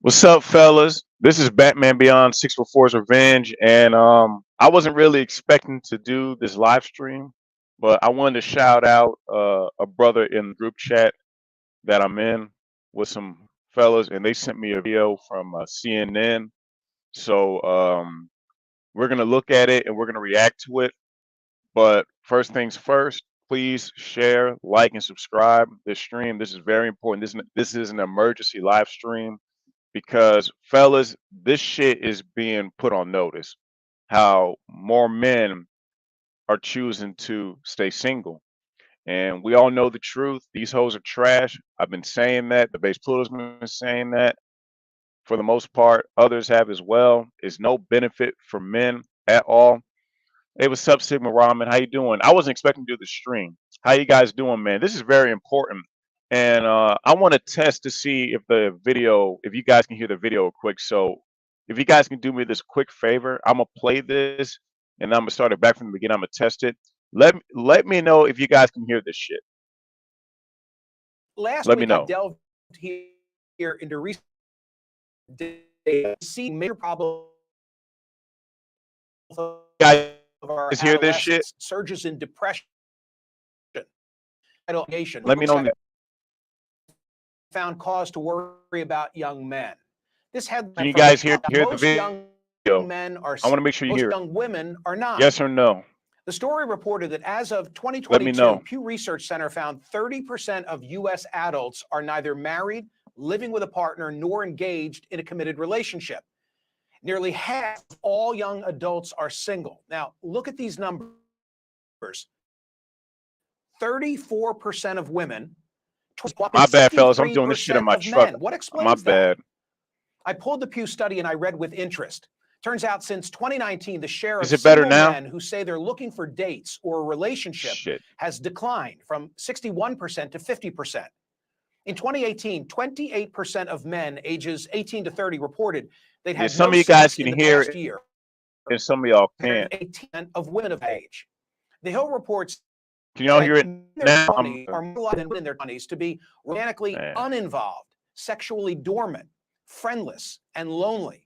What's up, fellas? This is Batman Beyond 644's Revenge, and I wasn't really expecting to do this live stream, but I wanted to shout out a brother in the group chat that I'm in with some fellas, and they sent me a video from CNN. So we're gonna look at it and we're gonna react to it. But first things first, please share, like, and subscribe this stream. This is very important. This is an emergency live stream because fellas, this shit is being put on notice. How more men are choosing to stay single. And we all know the truth. These hoes are trash. I've been saying that. The base Pluto's been saying that for the most part. Others have as well. It's no benefit for men at all. Hey, what's up, Sigma Ramen? How you doing? I wasn't expecting to do the stream. How you guys doing, man? This is very important. And I want to test to see if the video, if you guys can hear the video quick. So if you guys can do me this quick favor, I'm gonna play this and I'm gonna start it back from the beginning. I'm gonna test it. Let me know if you guys can hear this shit. Last Let me week, I know. delved here into recent data, see major problems of You our guys hear this shit? adolescents, surges in depression, Let me know. found cause to worry about young men. This Can headline you from the guys Hill, hear the most young video? men are, I want to make sure you most hear it. young women are not. Yes or no? The story reported that as of Let me 2022, know. Pew Research Center found 30% of U.S. adults are neither married, living with a partner, nor engaged in a committed relationship. Nearly half of all young adults are single. Now, look at these numbers. 34% of women, My bad, fellas. I'm doing this shit in 63% my of truck. men. What My explains that? bad. I pulled the Pew study and I read with interest. Turns out since 2019, the share of Is it better single now? men who say they're looking for dates or a relationship Shit. has declined from 61% to 50%. In 2018, 28% of men ages 18 to 30 reported they'd Yeah, had some no of you guys sex in can the hear past it, year. and some of y'all Compared can't. to 18% of women of age. The Hill reports Can y'all that hear it men in their now? 20s are more likely than women in their 20s to be romantically Man. uninvolved, sexually dormant, friendless, and lonely.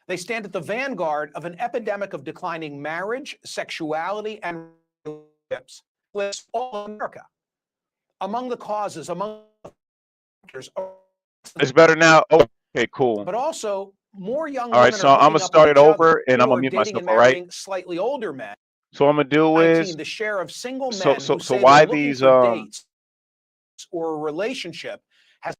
They stand at the vanguard of an epidemic of declining marriage, sexuality, and relationships all in America. Among the causes, among the factors, It's better now. Oh, okay, cool. but also more young All right, women so are I'm gonna hooking up with start it each other over, and I'm gonna or mute dating myself. and All right. marrying slightly older men. So what I'm gonna do 19, is the share of single so men so who so say they're why looking these for dates or a relationship has.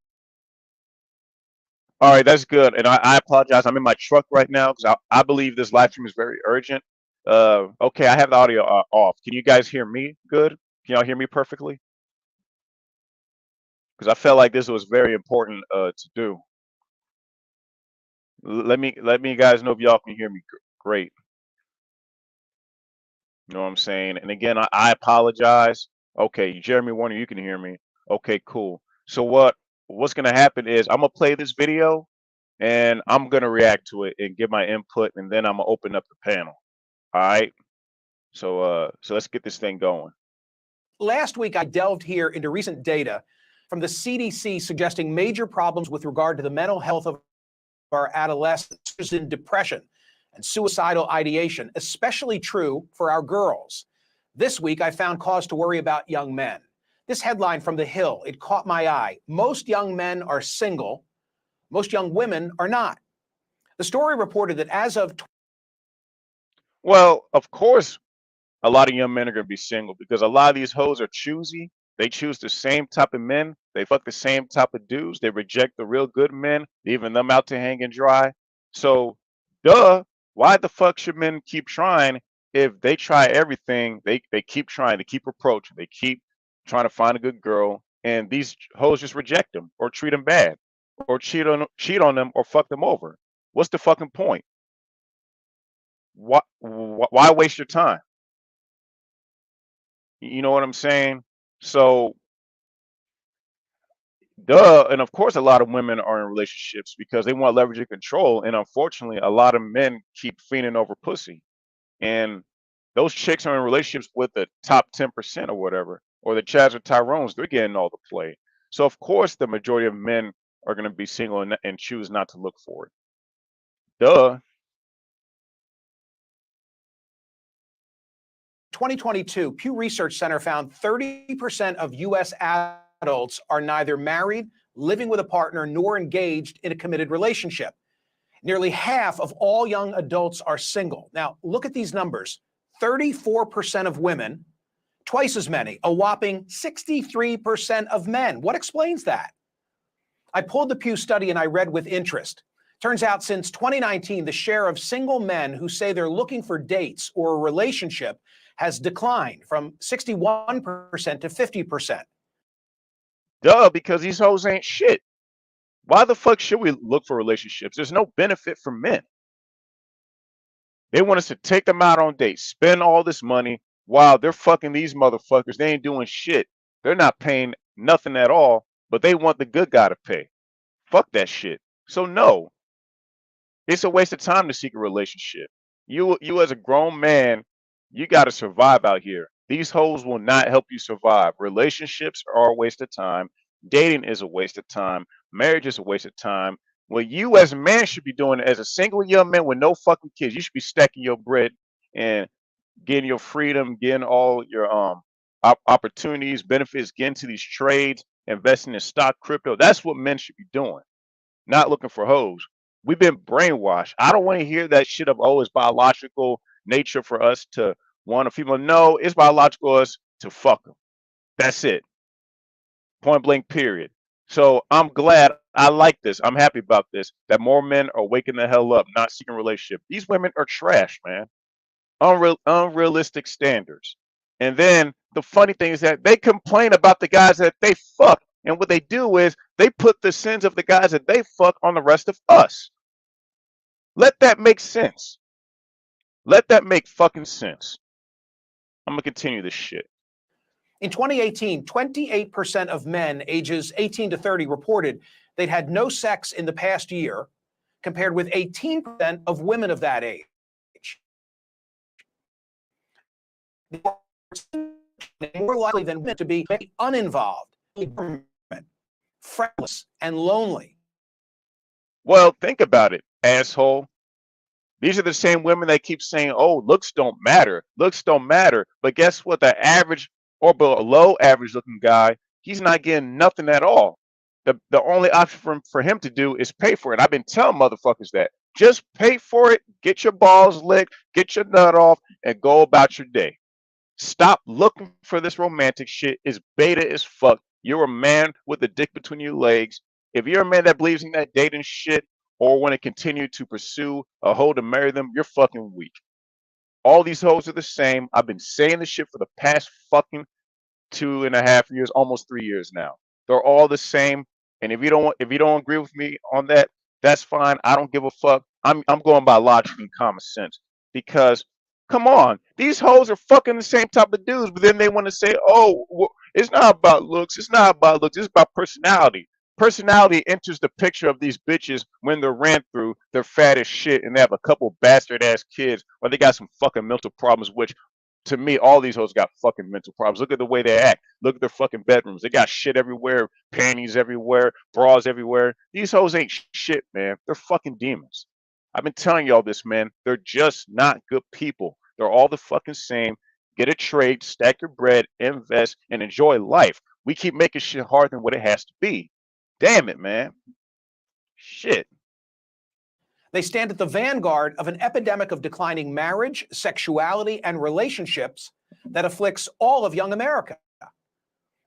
All right, that's good, and I apologize. I'm in my truck right now because I believe this live stream is very urgent. Okay, I have the audio off. Can you guys hear me? Good. Can y'all hear me perfectly? Because I felt like this was very important to do. Let me guys know if y'all can hear me. Great. You know what I'm saying? And again, I apologize. Okay, Jeremy Warner, you can hear me. Okay, cool. So what's gonna happen is I'm gonna play this video and I'm gonna react to it and give my input, and then I'm gonna open up the panel. All right. So let's get this thing going. Last week, I delved here into recent data from the CDC suggesting major problems with regard to the mental health of our adolescents in depression and suicidal ideation, especially true for our girls. This week, I found cause to worry about young men. This headline from The Hill, it caught my eye. Most young men are single. Most young women are not. The story reported that as of Well, of course, a lot of young men are gonna be single because a lot of these hoes are choosy. They choose the same type of men. They fuck the same type of dudes. They reject the real good men, leaving them out to hang and dry. So, duh, why the fuck should men keep trying if they try everything? They keep trying, they keep approaching, they keep trying to find a good girl, and these hoes just reject them or treat them bad or cheat on them or fuck them over. What's the fucking point? Why waste your time? You know what I'm saying? So, duh, and of course, a lot of women are in relationships because they want leverage and control, and unfortunately, a lot of men keep fiending over pussy, and those chicks are in relationships with the top 10% or whatever, or the Chads or Tyrones. They're getting all the play. So, of course, the majority of men are going to be single and choose not to look for it. Duh. 2022, Pew Research Center found 30% of U.S. adults are neither married, living with a partner, nor engaged in a committed relationship. Nearly half of all young adults are single. Now, look at these numbers. 34% of women, twice as many, a whopping 63% of men. What explains that? I pulled the Pew study and I read with interest. Turns out since 2019, the share of single men who say they're looking for dates or a relationship has declined from 61% to 50%. Duh, because these hoes ain't shit. Why the fuck should we look for relationships? There's no benefit for men. They want us to take them out on dates, spend all this money while they're fucking these motherfuckers. They ain't doing shit. They're not paying nothing at all, but they want the good guy to pay. Fuck that shit. So no, it's a waste of time to seek a relationship. You as a grown man, you got to survive out here. These hoes will not help you survive. Relationships are a waste of time. Dating is a waste of time. Marriage is a waste of time. What you as a man should be doing as a single young man with no fucking kids, you should be stacking your bread and getting your freedom, getting all your opportunities, benefits, getting to these trades, investing in stock, crypto. That's what men should be doing, not looking for hoes. We've been brainwashed. I don't want to hear that shit of, oh, it's biological nature for us to want a female. No, it's biological us to fuck them. That's it. Point blank, period. So I'm glad. I like this. I'm happy about this. That more men are waking the hell up, not seeking a relationship. These women are trash, man. Unrealistic standards. And then the funny thing is that they complain about the guys that they fuck. And what they do is they put the sins of the guys that they fuck on the rest of us. Let that make sense. Let that make fucking sense. I'm gonna continue this shit. In 2018, 28% of men ages 18 to 30 reported they'd had no sex in the past year, compared with 18% of women of that age. More likely than women to be uninvolved, friendless, and lonely. Well, think about it, asshole. These are the same women that keep saying, oh, looks don't matter. Looks don't matter. But guess what? The average or below average looking guy, he's not getting nothing at all. The only option for him to do is pay for it. I've been telling motherfuckers that. Just pay for it, get your balls licked, get your nut off, and go about your day. Stop looking for this romantic shit. It's beta as fuck. You're a man with a dick between your legs. If you're a man that believes in that dating shit or want to continue to pursue a hoe to marry them, you're fucking weak. All these hoes are the same. I've been saying this shit for the past fucking 2.5 years, almost 3 years now. They're all the same. And if you don't agree with me on that, that's fine. I don't give a fuck. I'm going by logic and common sense. Because come on, these hoes are fucking the same type of dudes, but then they want to say, oh, well, it's not about looks. It's not about looks. It's about personality. Personality enters the picture of these bitches when they're ran through. They're fat as shit and they have a couple bastard ass kids, or they got some fucking mental problems, which to me, all these hoes got fucking mental problems. Look at the way they act. Look at their fucking bedrooms. They got shit everywhere, panties everywhere, bras everywhere. These hoes ain't shit, man. They're fucking demons. I've been telling y'all this, man. They're just not good people. They're all the fucking same. Get a trade, stack your bread, invest, and enjoy life. We keep making shit harder than what it has to be. Damn it, man. Shit. They stand at the vanguard of an epidemic of declining marriage, sexuality, and relationships that afflicts all of young America.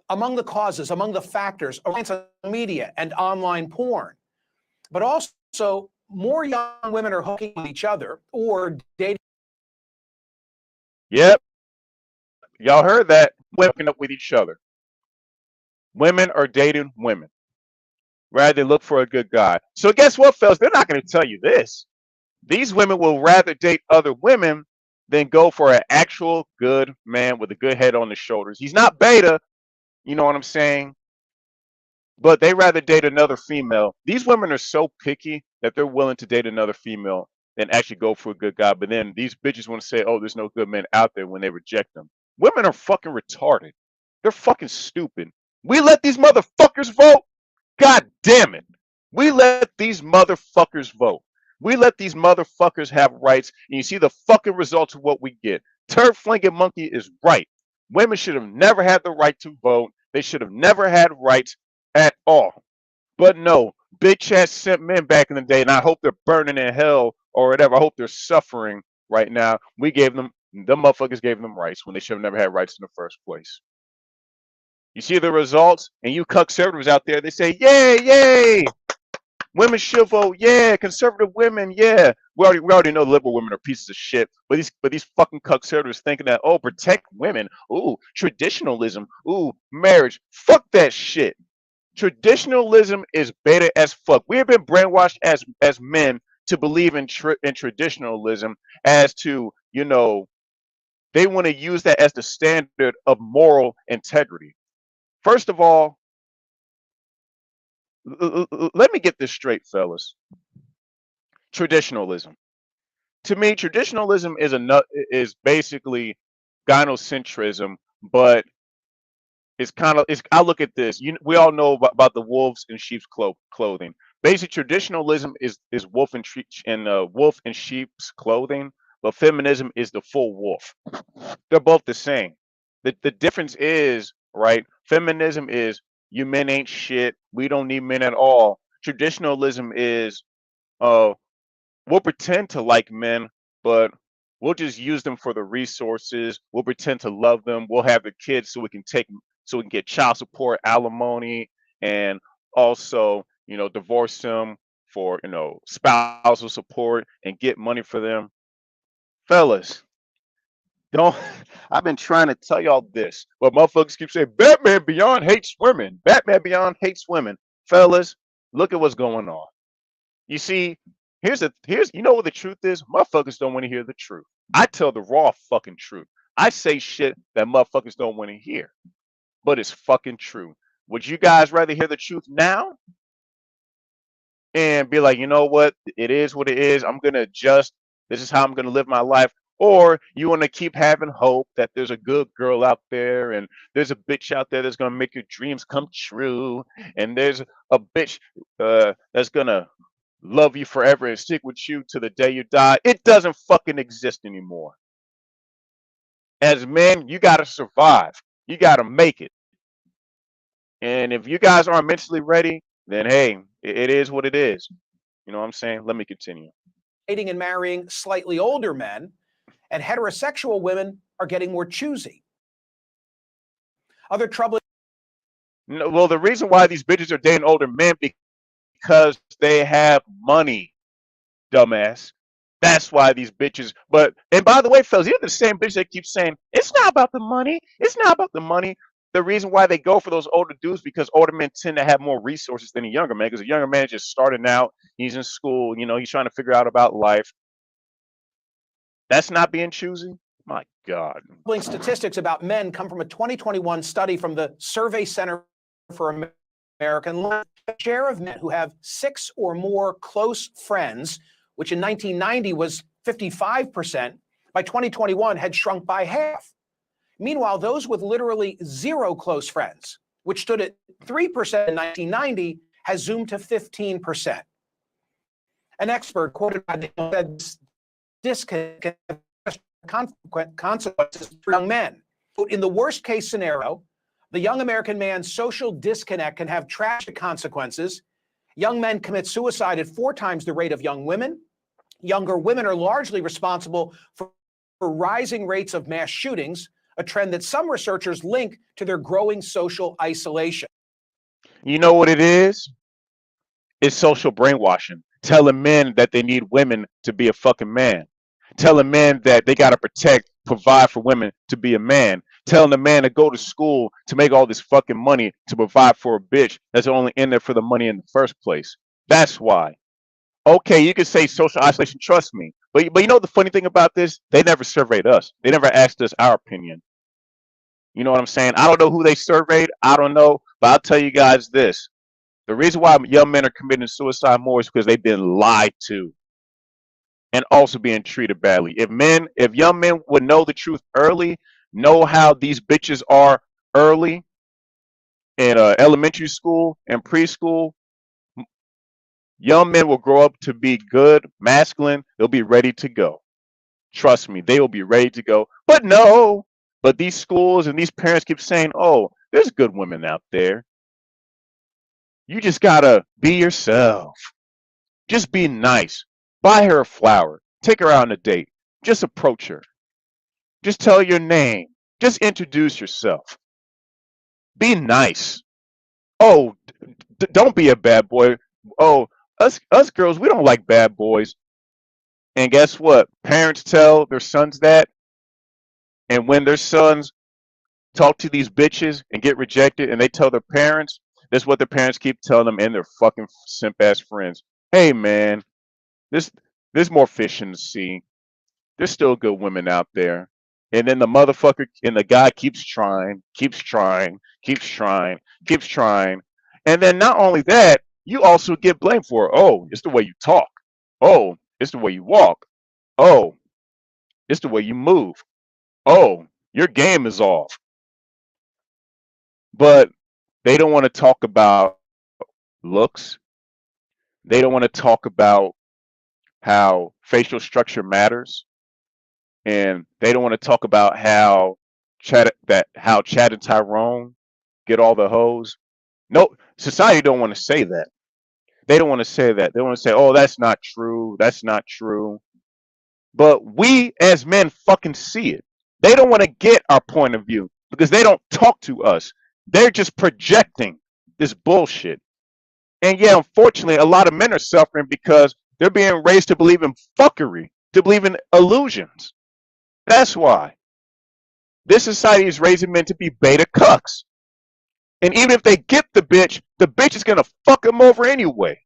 Among the causes, among the factors, reliance on media and online porn. But also, more young women are hooking with each other or dating. Yep. Y'all heard that. Hooking up with each other. Women are dating women. Rather look for a good guy. So guess what, fellas? They're not going to tell you this. These women will rather date other women than go for an actual good man with a good head on his shoulders. He's not beta, you know what I'm saying? But they rather date another female. These women are so picky that they're willing to date another female than actually go for a good guy. But then these bitches want to say, oh, there's no good men out there when they reject them. Women are fucking retarded. They're fucking stupid. We let these motherfuckers vote? God damn it. We let these motherfuckers vote. We let these motherfuckers have rights, and you see the fucking results of what we get. Turd flinging monkey is right. Women should have never had the right to vote. They should have never had rights at all. But no, bitch ass sent men back in the day, and I hope they're burning in hell or whatever. I hope they're suffering right now. We gave them, the motherfuckers gave them rights when they should have never had rights in the first place. You see the results, and you conservatives out there, they say, yay, yay, women should vote, yeah, conservative women, yeah. We already know liberal women are pieces of shit, but these fucking conservatives thinking that, oh, protect women, ooh, traditionalism, ooh, marriage, fuck that shit. Traditionalism is beta as fuck. We have been brainwashed as men to believe in traditionalism as to, they want to use that as the standard of moral integrity. First of all, let me get this straight, fellas. Traditionalism. To me, traditionalism is basically gynocentrism, but I look at this. We all know about the wolves in sheep's clothing. Basic traditionalism is wolf in sheep's clothing, but feminism is the full wolf. They're both the same. The difference is, right, feminism is you men ain't shit. We don't need men at all. Traditionalism is uh we'll pretend to like men, but we'll just use them for the resources. We'll pretend to love them. We'll have the kids so we can get child support, alimony, and also, divorce them for, spousal support and get money for them. Fellas, don't I've been trying to tell y'all this, but motherfuckers keep saying Batman Beyond hates women. Batman Beyond hates women. Fellas, look at what's going on. You see, here's you know what the truth is? Motherfuckers don't want to hear the truth. I tell the raw fucking truth. I say shit that motherfuckers don't want to hear, but it's fucking true. Would you guys rather hear the truth now and be like, you know what? It is what it is. I'm gonna adjust. This is how I'm gonna live my life. Or you want to keep having hope that there's a good girl out there and there's a bitch out there that's gonna make your dreams come true, and there's a bitch that's gonna love you forever and stick with you to the day you die. It doesn't fucking exist anymore. As men, you gotta survive. You gotta make it. And if you guys aren't mentally ready, then hey, it is what it is. You know what I'm saying? Let me continue. Dating and marrying slightly older men, and heterosexual women are getting more choosy. Other troubling. No, well, the reason why these bitches are dating older men because they have money, dumbass. That's why these bitches. And by the way, fellas, you're the same bitch that keeps saying it's not about the money. It's not about the money. The reason why they go for those older dudes because older men tend to have more resources than a younger man. Because a younger man is just starting out. He's in school. He's trying to figure out about life. That's not being choosy. My God. Statistics about men come from a 2021 study from the Survey Center for American Life. The share of men who have 6 or more close friends, which in 1990 was 55%, by 2021 had shrunk by half. Meanwhile, those with literally 0 close friends, which stood at 3% in 1990, has zoomed to 15%. An expert quoted by the said disconnect consequences for young men. In the worst case scenario, the young American man's social disconnect can have tragic consequences. Young men commit suicide at 4 times the rate of young women. Younger women are largely responsible for rising rates of mass shootings, a trend that some researchers link to their growing social isolation. You know what it is? It's social brainwashing. Telling men that they need women to be a fucking man. Telling men that they got to provide for women to be a man. Telling the man to go to school to make all this fucking money to provide for a bitch that's only in there for the money in the first place. That's why. Okay, you can say social isolation, trust me. But you know the funny thing about this? They never surveyed us. They never asked us our opinion. You know what I'm saying? I don't know who they surveyed. I don't know. But I'll tell you guys this. The reason why young men are committing suicide more is because they've been lied to and also being treated badly. If young men would know the truth early, know how these bitches are early in elementary school and preschool, Young men will grow up to be good, masculine. They'll be ready to go. Trust me, they will be ready to go. But no, but these schools and these parents keep saying, oh, there's good women out there. You just gotta be yourself. Just be nice. Buy her a flower. Take her out on a date. Just approach her. Just tell her your name. Just introduce yourself. Be nice. Oh, don't be a bad boy. Oh, us girls, we don't like bad boys. And guess what? Parents tell their sons that, and when their sons talk to these bitches and get rejected, and they tell their parents, that's what their parents keep telling them and their fucking simp ass friends. Hey man, this there's more fish in the sea. There's still good women out there. And then the motherfucker and the guy keeps trying, keeps trying, keeps trying, keeps trying. And then not only that, you also get blamed for it. Oh, it's the way you talk. Oh, it's the way you walk. Oh, it's the way you move. Oh, your game is off. But they don't want to talk about looks. They don't want to talk about how facial structure matters. And they don't want to talk about how Chad and Tyrone get all the hoes. No, society don't want to say that. They don't want to say that. They want to say, "Oh, that's not true. That's not true." But we as men fucking see it. They don't want to get our point of view because they don't talk to us. They're just projecting this bullshit. And yeah, unfortunately, a lot of men are suffering because they're being raised to believe in fuckery, to believe in illusions. That's why. This society is raising men to be beta cucks. And even if they get the bitch is gonna fuck them over anyway.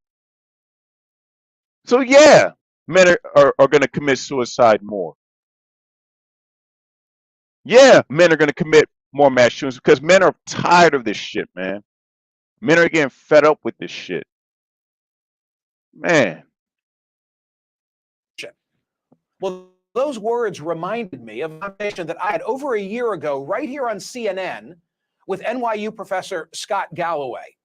So yeah, men are gonna commit suicide more. Yeah, men are gonna commit more mass shootings because men are tired of this shit, man. Men are getting fed up with this shit. Man. Well, those words reminded me of a conversation that I had over a year ago right here on CNN with NYU professor Scott Galloway.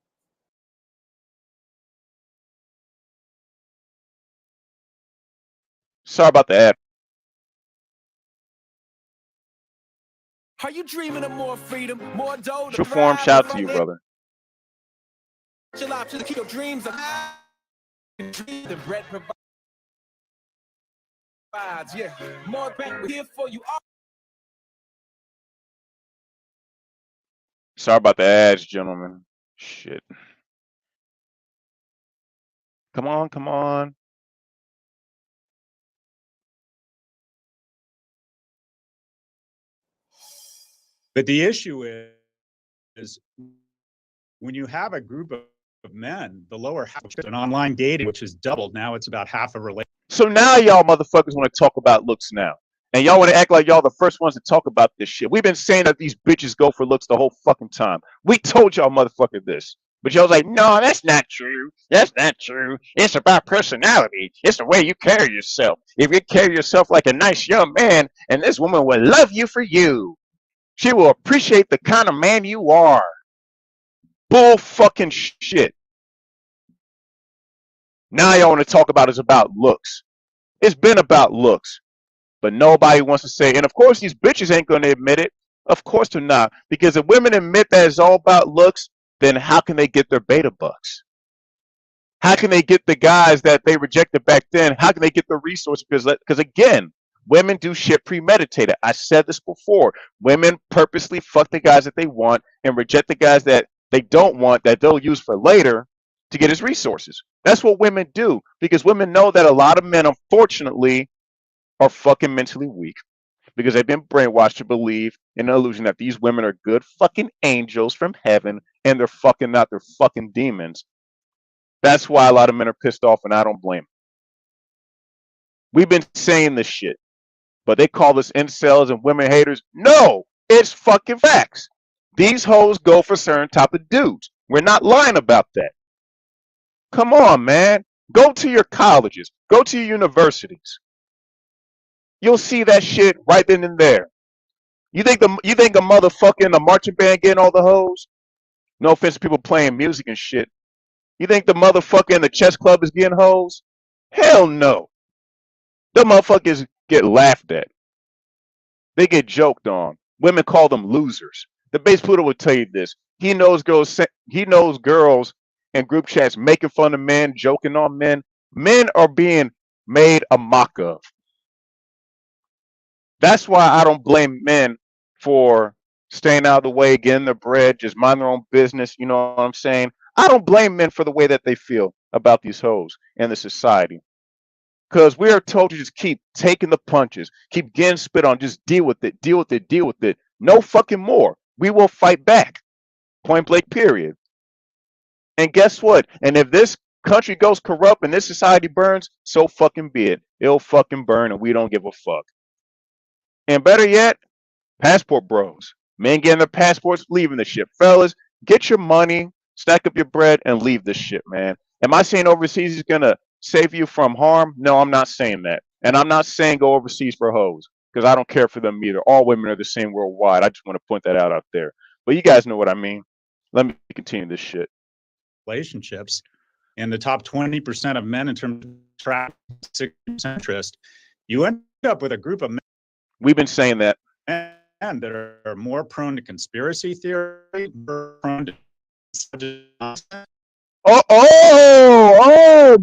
Sorry about the ad. Are you dreaming of more freedom, more dough? True form, shout out to you, brother. Chill out to keep your dreams alive. The bread provides, yeah. More back here for you all. Sorry about the ads, gentlemen. Shit. Come on, come on. But the issue is when you have a group of men, the lower half of an online dating, which has doubled now, it's about half a relationship. So now y'all motherfuckers want to talk about looks now. And y'all want to act like y'all the first ones to talk about this shit. We've been saying that these bitches go for looks the whole fucking time. We told y'all motherfucker this. But y'all was like, no, that's not true. That's not true. It's about personality. It's the way you carry yourself. If you carry yourself like a nice young man, and this woman will love you for you. She will appreciate the kind of man you are. Bull fucking shit. Now y'all want to talk about is about looks. It's been about looks. But nobody wants to say, and of course these bitches ain't going to admit it. Of course they're not. Because if women admit that it's all about looks, then how can they get their beta bucks? How can they get the guys that they rejected back then? How can they get the resources? Because again, women do shit premeditated. I said this before. Women purposely fuck the guys that they want and reject the guys that they don't want that they'll use for later to get his resources. That's what women do. Because women know that a lot of men, unfortunately, are fucking mentally weak because they've been brainwashed to believe in the illusion that these women are good fucking angels from heaven and they're fucking not, they're fucking demons. That's why a lot of men are pissed off, and I don't blame them. We've been saying this shit, but they call us incels and women haters. No, it's fucking facts. These hoes go for certain type of dudes. We're not lying about that. Come on, man. Go to your colleges. Go to your universities. You'll see that shit right then and there. You think a motherfucking a marching band getting all the hoes? No offense to people playing music and shit. You think the motherfucker in the chess club is getting hoes? Hell no. The motherfuckers get laughed at. They get joked on. Women call them losers. The base Pluto will tell you this. He knows girls. He knows girls in group chats making fun of men, joking on men. Men are being made a mock of. That's why I don't blame men for staying out of the way, getting their bread, just mind their own business. You know what I'm saying? I don't blame men for the way that they feel about these hoes and the society. Because we are told to just keep taking the punches, keep getting spit on, just deal with it, deal with it, deal with it. No fucking more. We will fight back. Point blank, period. And guess what? And if this country goes corrupt and this society burns, so fucking be it. It'll fucking burn and we don't give a fuck. And better yet, passport bros. Men getting their passports, leaving the shit. Fellas, get your money, stack up your bread, and leave this shit, man. Am I saying overseas is gonna save you from harm? No, I'm not saying that. And I'm not saying go overseas for hoes, because I don't care for them either. All women are the same worldwide. I just want to point that out there. But you guys know what I mean. Let me continue this shit. Relationships, and the top 20% of men in terms of track 6% interest, you end up with a group of men. We've been saying that. That are more prone to conspiracy theory, more prone to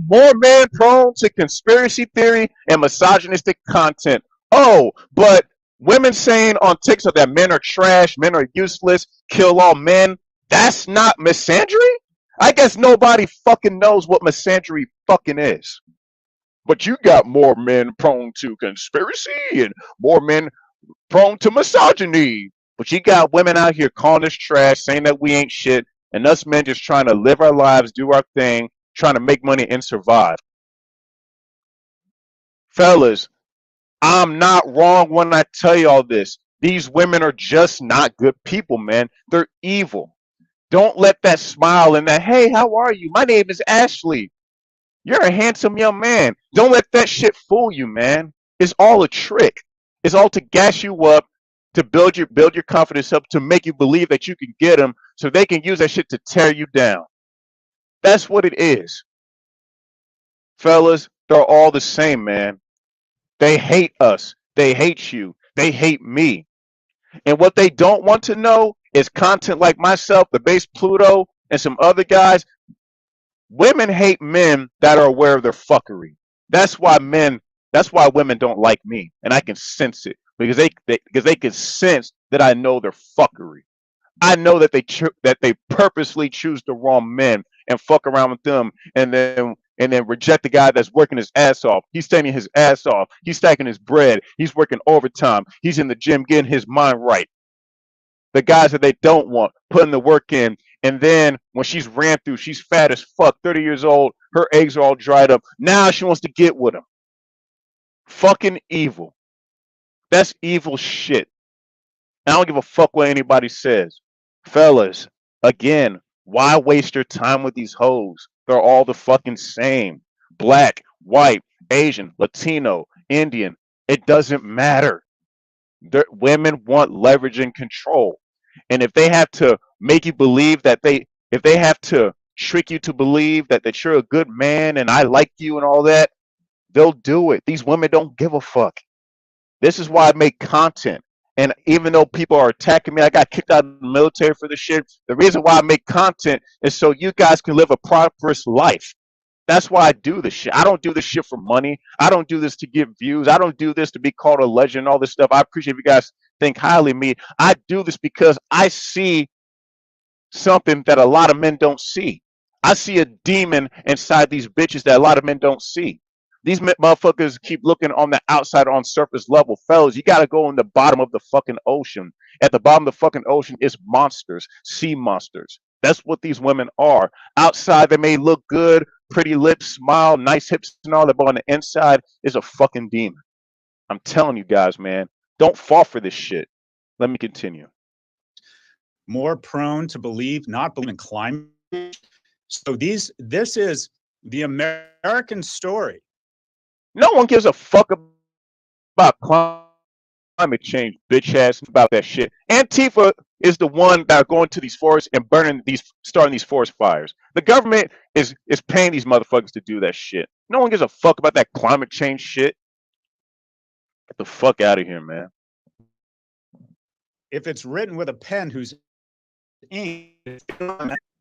More men prone to conspiracy theory and misogynistic content. Oh, but women saying on TikTok that men are trash, men are useless, kill all men, that's not misandry? I guess nobody fucking knows what misandry fucking is. But you got more men prone to conspiracy and more men prone to misogyny. But you got women out here calling us trash, saying that we ain't shit, and us men just trying to live our lives, do our thing, trying to make money and survive. Fellas, I'm not wrong when I tell you all this. These women are just not good people, man. They're evil. Don't let that smile and that, hey, how are you? My name is Ashley. You're a handsome young man. Don't let that shit fool you, man. It's all a trick. It's all to gas you up, to build your confidence up, to make you believe that you can get them, so they can use that shit to tear you down. That's what it is. Fellas, they're all the same, man. They hate us. They hate you. They hate me. And what they don't want to know is content like myself, the base Pluto, and some other guys. Women hate men that are aware of their fuckery. That's why women don't like me, and I can sense it because they can sense that I know their fuckery. I know that they purposely choose the wrong men and fuck around with them, and then reject the guy that's working his ass off. He's staying his ass off. He's stacking his bread. He's working overtime. He's in the gym getting his mind right. The guys that they don't want, putting the work in, and then when she's ran through, she's fat as fuck, 30 years old, her eggs are all dried up. Now she wants to get with him. Fucking evil. That's evil shit. I don't give a fuck what anybody says. Fellas, again, why waste your time with these hoes? They're all the fucking same. Black, white, Asian, Latino, Indian. It doesn't matter. Women want leverage and control. And if they have to make you believe that if they have to trick you to believe that you're a good man and I like you and all that, they'll do it. These women don't give a fuck. This is why I make content. And even though people are attacking me, I got kicked out of the military for this shit. The reason why I make content is so you guys can live a prosperous life. That's why I do this shit. I don't do this shit for money. I don't do this to get views. I don't do this to be called a legend, all this stuff. I appreciate if you guys think highly of me. I do this because I see something that a lot of men don't see. I see a demon inside these bitches that a lot of men don't see. These motherfuckers keep looking on the outside, on surface level. Fellas, you got to go in the bottom of the fucking ocean. At the bottom of the fucking ocean is monsters, sea monsters. That's what these women are. Outside, they may look good, pretty lips, smile, nice hips and all that, but on the inside is a fucking demon. I'm telling you guys, man, don't fall for this shit. Let me continue. More prone to not believe in climate. So this is the American story. No one gives a fuck about climate climate change, bitch ass, about that shit. Antifa is the one that are going to these forests and starting these forest fires. The government is paying these motherfuckers to do that shit. No one gives a fuck about that climate change shit. Get the fuck out of here, man. If it's written with a pen whose ink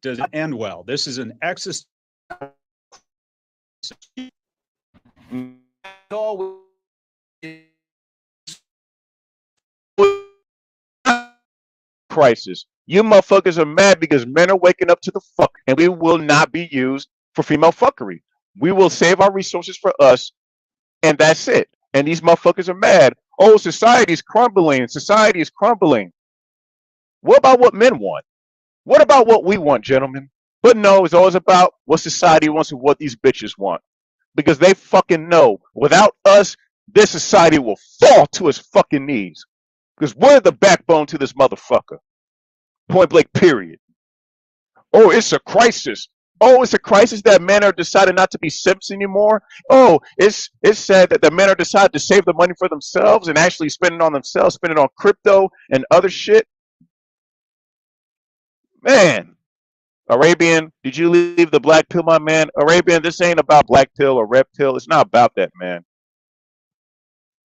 doesn't end well, this is an existential crisis. You motherfuckers are mad because men are waking up to the fuck, and we will not be used for female fuckery. We will save our resources for us, and that's it. And these motherfuckers are mad. Oh, society is crumbling. Society is crumbling. What about what men want? What about what we want, gentlemen? But no, it's always about what society wants and what these bitches want. Because they fucking know without us, this society will fall to its fucking knees. Because we're the backbone to this motherfucker. Point blank, period. Oh, it's a crisis. Oh, it's a crisis that men are deciding not to be simps anymore. Oh, it's sad that the men are deciding to save the money for themselves and actually spend it on themselves, spend it on crypto and other shit. Man, Arabian, did you leave the black pill, my man? Arabian, this ain't about black pill or red pill. It's not about that, man.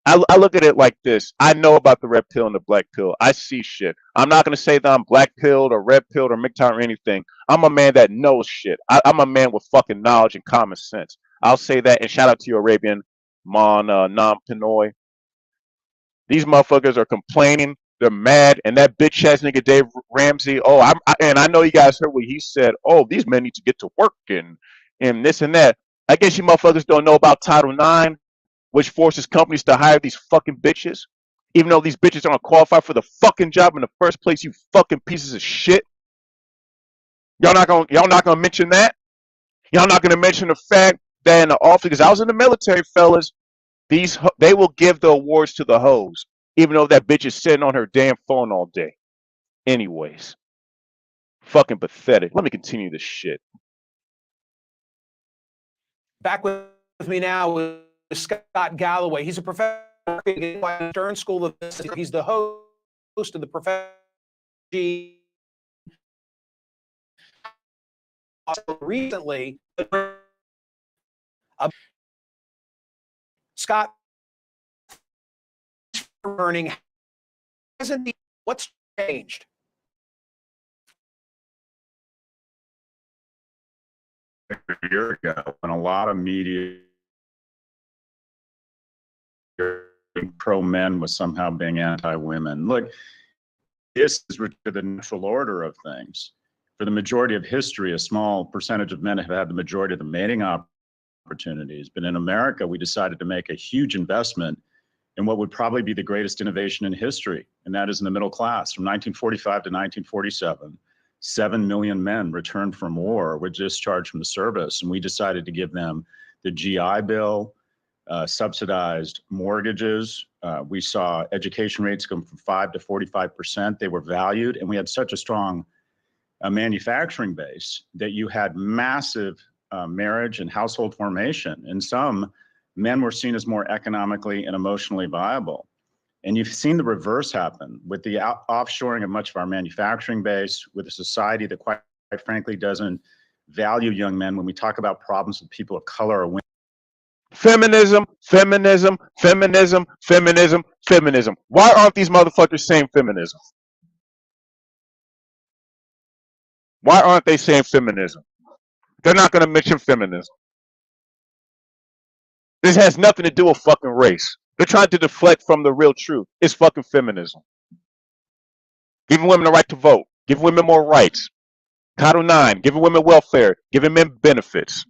I look at it like this. I know about the red pill and the black pill. I see shit. I'm not going to say that I'm black pilled or red pilled or MGTOW or anything. I'm a man that knows shit. I'm a man with fucking knowledge and common sense. I'll say that, and shout out to you, Arabian, Mon Nam Pinoy. These motherfuckers are complaining. They're mad. And that bitch ass nigga Dave Ramsey, and I know you guys heard what he said. Oh, these men need to get to work and this and that. I guess you motherfuckers don't know about Title IX, which forces companies to hire these fucking bitches, even though these bitches aren't qualified for the fucking job in the first place. You fucking pieces of shit. Y'all not gonna mention that. Y'all not gonna mention the fact that in the office, because I was in the military, fellas. They will give the awards to the hoes, even though that bitch is sitting on her damn phone all day. Anyways, fucking pathetic. Let me continue this shit. Back with me now is Scott Galloway. He's a professor at the Stern School of Business. He's the host of the Professor recently. Scott, learning hasn't what's changed? A year ago, when a lot of media pro men was somehow being anti-women. Look, this is the natural order of things. For the majority of history, a small percentage of men have had the majority of the mating opportunities. But in America, we decided to make a huge investment in what would probably be the greatest innovation in history, and that is in the middle class. From 1945 to 1947, 7 million men returned from war, were discharged from the service, and we decided to give them the GI Bill, subsidized mortgages. We saw education rates go from 5 to 45%. They were valued, and we had such a strong manufacturing base that you had massive marriage and household formation. And some men were seen as more economically and emotionally viable. And you've seen the reverse happen with the offshoring of much of our manufacturing base, with a society that quite frankly doesn't value young men when we talk about problems with people of color or women. Feminism, feminism, feminism, feminism, feminism. Why aren't these motherfuckers saying feminism? Why aren't they saying feminism? They're not going to mention feminism. This has nothing to do with fucking race. They're trying to deflect from the real truth. It's fucking feminism. Giving women the right to vote. Giving women more rights. Title IX. Giving women welfare. Giving men benefits.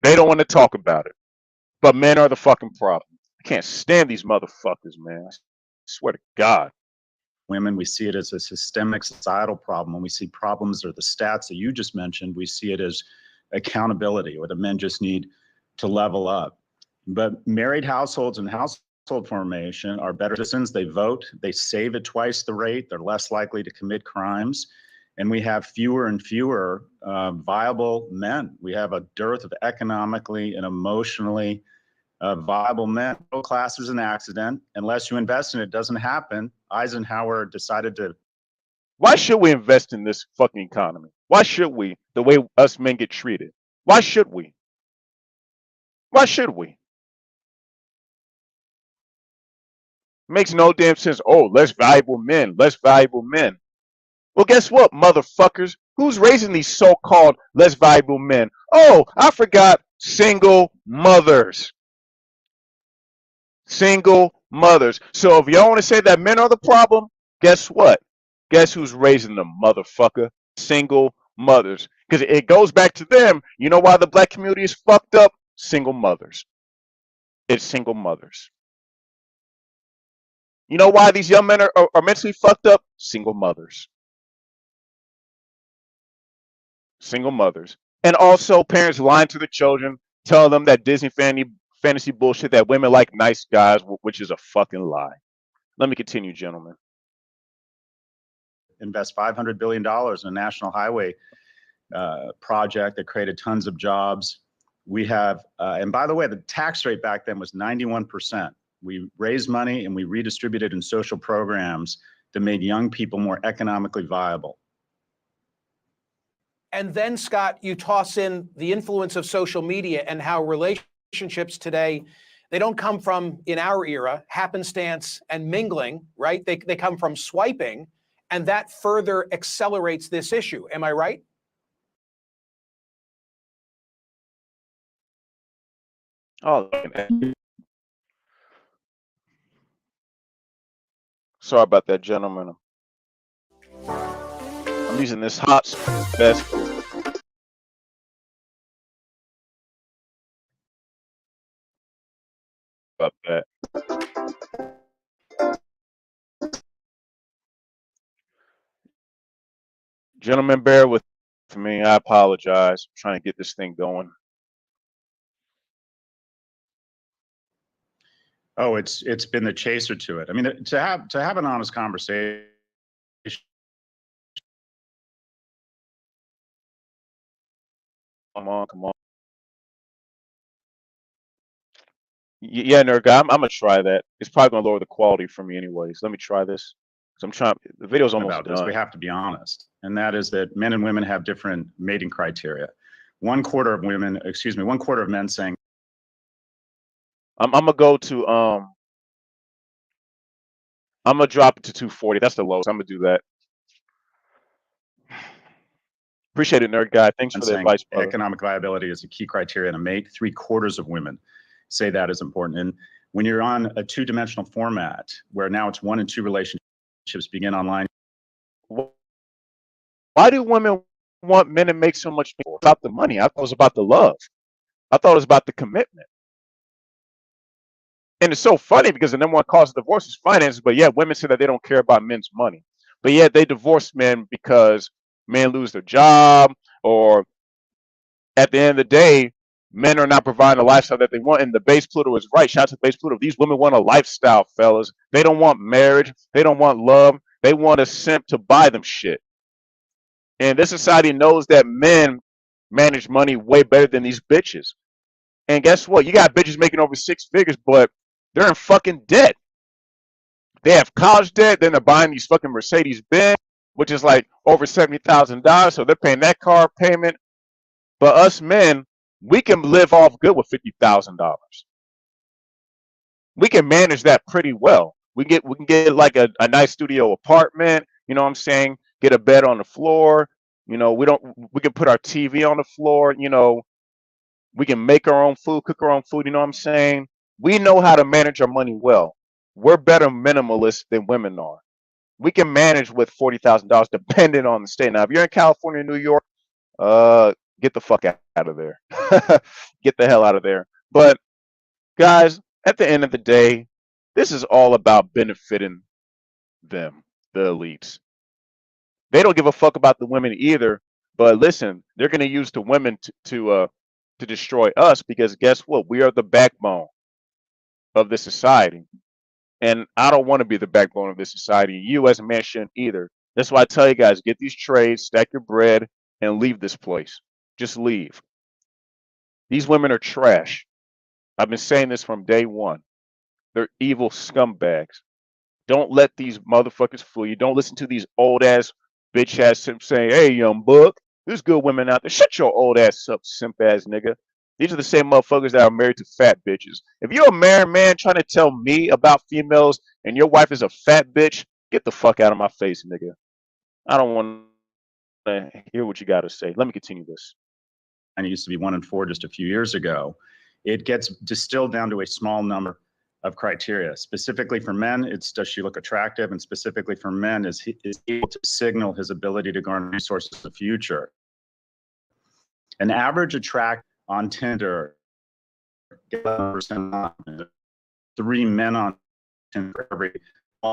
They don't want to talk about it. But men are the fucking problem. I can't stand these motherfuckers, man. I swear to God. Women, we see it as a systemic societal problem. When we see problems or the stats that you just mentioned, we see it as accountability, or the men just need to level up. But married households and household formation are better citizens. They vote, they save at twice the rate, they're less likely to commit crimes, and we have fewer and fewer viable men. We have a dearth of economically and emotionally Viable men, middle class is an accident. Unless you invest in it, it doesn't happen. Eisenhower decided to. Why should we invest in this fucking economy? Why should we? The way us men get treated. Why should we? Why should we? Makes no damn sense. Oh, less valuable men, less valuable men. Well, guess what, motherfuckers? Who's raising these so-called less valuable men? Oh, I forgot, single mothers. Single mothers. So if y'all want to say that men are the problem, guess what? Guess who's raising them, motherfucker? Single mothers. Because it goes back to them. You know why the black community is fucked up? Single mothers. It's single mothers. You know why these young men are mentally fucked up? Single mothers. Single mothers. And also parents lying to their children, telling them that Disney fantasy bullshit that women like nice guys, which is a fucking lie. Let me continue, gentlemen. Invest $500 billion in a national highway project that created tons of jobs. We have, and by the way, the tax rate back then was 91%. We raised money and we redistributed in social programs that made young people more economically viable. And then, Scott, you toss in the influence of social media and how relationships today, they don't come from, in our era, happenstance and mingling, right? They come from swiping, and that further accelerates this issue. Am I right? Oh, sorry about that, gentlemen. I'm using this hot vest. About that. Gentlemen, bear with me. I apologize. I'm trying to get this thing going. Oh, it's been the chaser to it. I mean, to have an honest conversation. Come on. Yeah, nerd guy, I'm gonna try that. It's probably gonna lower the quality for me anyways. Let me try this. So I'm trying. The video's almost About this, done. we have to be honest, and that is that men and women have different mating criteria. One quarter of men saying. I'm gonna go to I'm gonna drop it to 240. That's the lowest. I'm gonna do that. Appreciate it, nerd guy. Thanks for the advice, brother. Economic viability is a key criteria to mate. 3/4 of women say that is important. And when you're on a two-dimensional format, where now it's 1 and 2 relationships begin online. Why do women want men to make so much money? About the money? I thought it was about the love. I thought it was about the commitment. And it's so funny because the number one cause of divorce is finances, but yet women say that they don't care about men's money. But yet they divorce men because men lose their job, or at the end of the day, men are not providing the lifestyle that they want. And the base Pluto is right. Shout out to base Pluto. These women want a lifestyle, fellas. They don't want marriage. They don't want love. They want a simp to buy them shit. And this society knows that men manage money way better than these bitches. And guess what? You got bitches making over 6 figures, but they're in fucking debt. They have college debt, then they're buying these fucking Mercedes Benz, which is like over $70,000. So they're paying that car payment. But us men, we can live off good with $50,000. We can manage that pretty well. We can get like a nice studio apartment. You know what I'm saying? Get a bed on the floor. You know, we can put our TV on the floor. You know, we can make our own food, cook our own food. You know what I'm saying? We know how to manage our money well. We're better minimalists than women are. We can manage with $40,000 depending on the state. Now, if you're in California, New York, get the fuck out of there. Get the hell out of there. But guys, at the end of the day, this is all about benefiting them, the elites. They don't give a fuck about the women either. But listen, they're going to use the women to destroy us, because guess what? We are the backbone of this society. And I don't want to be the backbone of this society. You as a man shouldn't either. That's why I tell you guys, get these trades, stack your bread, and leave this place. Just leave. These women are trash. I've been saying this from day one. They're evil scumbags. Don't let these motherfuckers fool you. Don't listen to these old ass bitch ass simps saying, "Hey, young buck, there's good women out there." Shut your old ass up, simp ass nigga. These are the same motherfuckers that are married to fat bitches. If you're a married man trying to tell me about females and your wife is a fat bitch, get the fuck out of my face, nigga. I don't want to hear what you got to say. Let me continue this. And it used to be 1 in 4 just a few years ago. It gets distilled down to a small number of criteria. Specifically for men, it's does she look attractive? And specifically for men, is he is able to signal his ability to garner resources in the future. An average attract on Tinder, 11% 3 men on Tinder for every.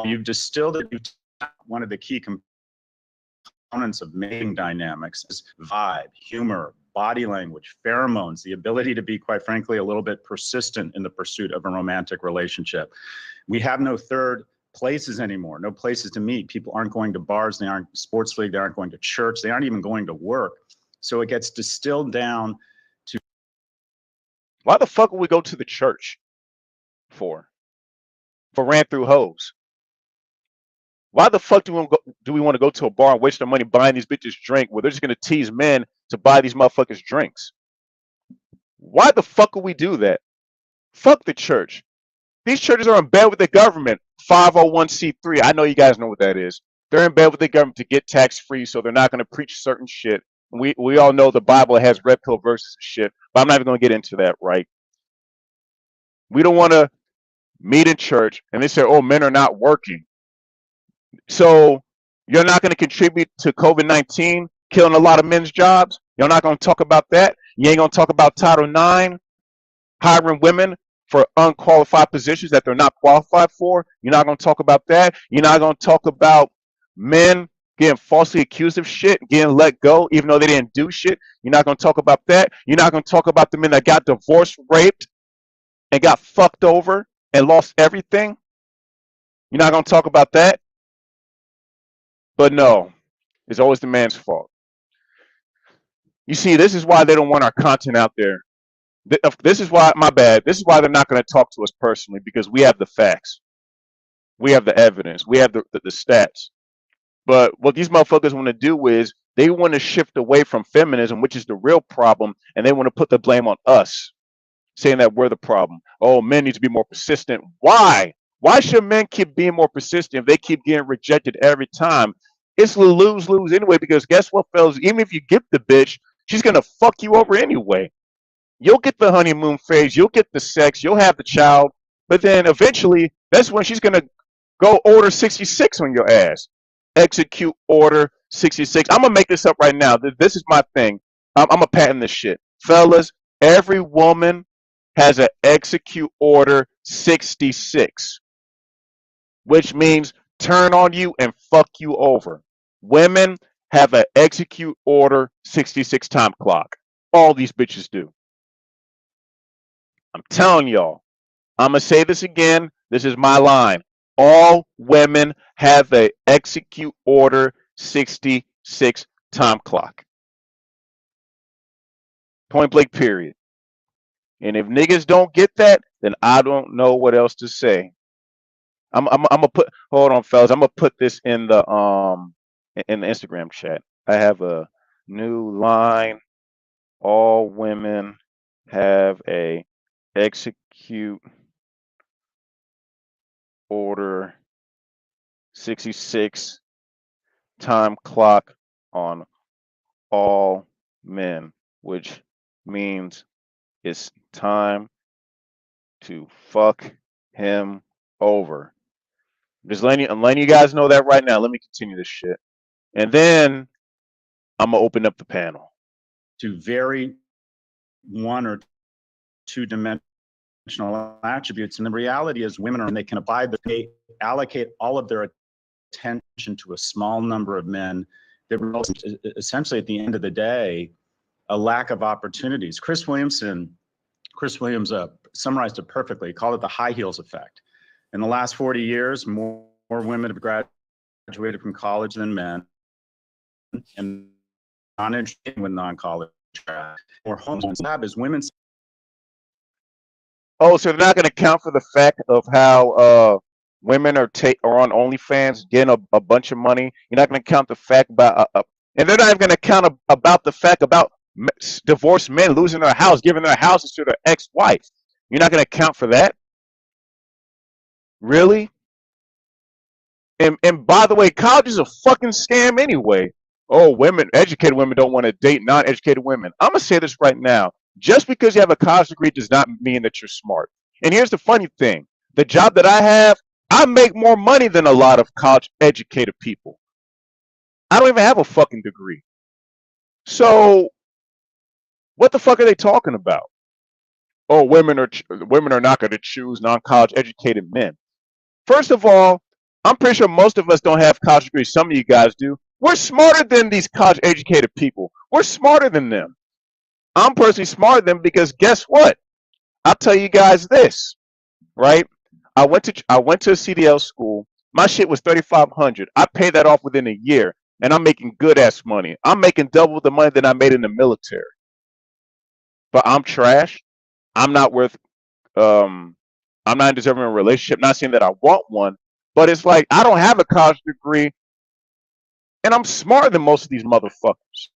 You've distilled it. One of the key components of mating dynamics is vibe, humor, body language, pheromones, the ability to be, quite frankly, a little bit persistent in the pursuit of a romantic relationship. We have no third places anymore, no places to meet. People aren't going to bars, they aren't sports league, they aren't going to church, they aren't even going to work. So it gets distilled down to. Why the fuck would we go to the church for? For ran through hoes. Why the fuck do we want to go to a bar and waste our money buying these bitches drink where they're just gonna tease men to buy these motherfuckers drinks? Why the fuck would we do that? Fuck the church. These churches are in bed with the government. 501c3. I know you guys know what that is. They're in bed with the government to get tax free, so they're not gonna preach certain shit. We all know the Bible has red pill verses and shit, but I'm not even gonna get into that, right? We don't want to meet in church and they say, oh, men are not working. So you're not going to contribute to COVID-19 killing a lot of men's jobs? You're not going to talk about that? You ain't going to talk about Title IX hiring women for unqualified positions that they're not qualified for? You're not going to talk about that? You're not going to talk about men getting falsely accused of shit, getting let go even though they didn't do shit? You're not going to talk about that? You're not going to talk about the men that got divorced, raped, and got fucked over and lost everything? You're not going to talk about that? But no, it's always the man's fault. You see, this is why they don't want our content out there. This is why, my bad, this is why they're not going to talk to us personally, because we have the facts. We have the evidence. We have the stats. But what these motherfuckers want to do is they want to shift away from feminism, which is the real problem, and they want to put the blame on us, saying that we're the problem. Oh, men need to be more persistent. Why? Why should men keep being more persistent if they keep getting rejected every time? It's lose-lose anyway, because guess what, fellas? Even if you get the bitch, she's going to fuck you over anyway. You'll get the honeymoon phase. You'll get the sex. You'll have the child. But then eventually, that's when she's going to go order 66 on your ass. Execute order 66. I'm going to make this up right now. This is my thing. I'm going to patent this shit. Fellas, every woman has an execute order 66, which means turn on you and fuck you over. Women have an execute order 66 time clock. All these bitches do. I'm telling y'all. I'm going to say this again. This is my line. All women have a execute order 66 time clock. Point blank, period. And if niggas don't get that, then I don't know what else to say. I'm gonna put, hold on, fellas. I'm gonna put this in the Instagram chat. I have a new line. All women have a execute order 66 time clock on all men, which means it's time to fuck him over. I'm letting you guys know that right now. Let me continue this shit. And then I'm going to open up the panel. To vary one or two dimensional attributes. And the reality is women are, and they can abide, but they allocate all of their attention to a small number of men that results in, essentially at the end of the day, a lack of opportunities. Chris Williams summarized it perfectly. He called it the high heels effect. In the last 40 years, more women have graduated from college than men, and not interested with non-college. More homes is women Oh, so they're not going to account for the fact of how women are on OnlyFans getting a bunch of money. You're not going to count the fact about, and they're not even going to count about the fact about divorced men losing their house, giving their houses to their ex-wife. You're not going to account for that, really? And by the way, college is a fucking scam anyway. Oh, educated women don't want to date non-educated women. I'm gonna say this right now. Just because you have a college degree does not mean that you're smart. And here's the funny thing: the job that I have, I make more money than a lot of college educated people. I don't even have a fucking degree. So what the fuck are they talking about? Oh, women are not going to choose non-college educated men. First of all, I'm pretty sure most of us don't have college degrees. Some of you guys do. We're smarter than these college educated people. We're smarter than them. I'm personally smarter than them because guess what? I'll tell you guys this, right? I went to a CDL school. My shit was 3,500. I paid that off within a year, and I'm making good ass money. I'm making double the money that I made in the military. But I'm trash. I'm not worth um I'm not deserving of a relationship. Not saying that I want one, but it's like I don't have a college degree and I'm smarter than most of these motherfuckers.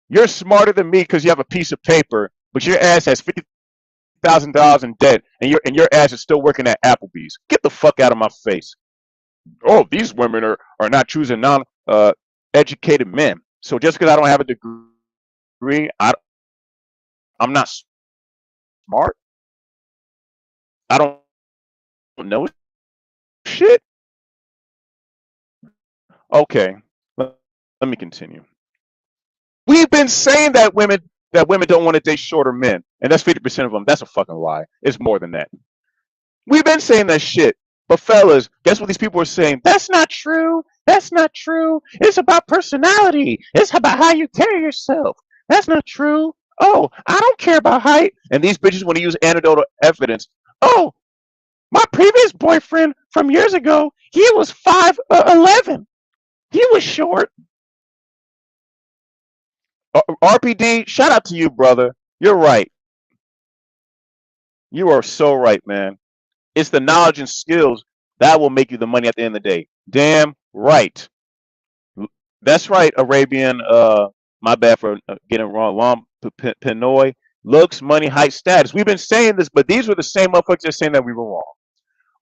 You're smarter than me because you have a piece of paper, but your ass has $50,000 in debt, and your ass is still working at Applebee's. Get the fuck out of my face. Oh, these women are not choosing non educated men. So just because I don't have a degree, I'm not smart. I don't know shit. Okay, let me continue. We've been saying that women don't want to date shorter men, and that's 50% of them. That's a fucking lie. It's more than that. We've been saying that shit. But fellas, guess what these people are saying? That's not true. That's not true. It's about personality. It's about how you carry yourself. That's not true. Oh, I don't care about height. And these bitches want to use anecdotal evidence. Oh, my previous boyfriend from years ago, he was 5'11". He was short. RPD, shout out to you, brother. You're right. You are so right, man. It's the knowledge and skills that will make you the money at the end of the day. Damn right. That's right, Arabian. My bad for getting it wrong. Long Pinoy. Looks, money, height, status. We've been saying this, but these were the same motherfuckers that saying that we were wrong.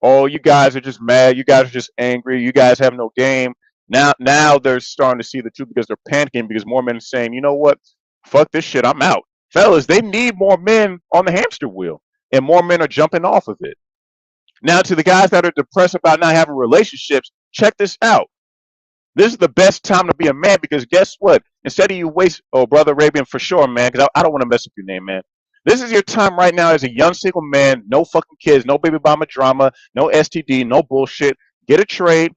Oh, you guys are just mad. You guys are just angry. You guys have no game. Now they're starting to see the truth because they're panicking because more men are saying, you know what? Fuck this shit. I'm out. Fellas, they need more men on the hamster wheel, and more men are jumping off of it. Now, to the guys that are depressed about not having relationships, check this out. This is the best time to be a man because guess what? Instead of you waste, oh, brother Arabian, for sure, man, because I don't want to mess up your name, man. This is your time right now as a young single man, no fucking kids, no baby mama drama, no STD, no bullshit. Get a trade,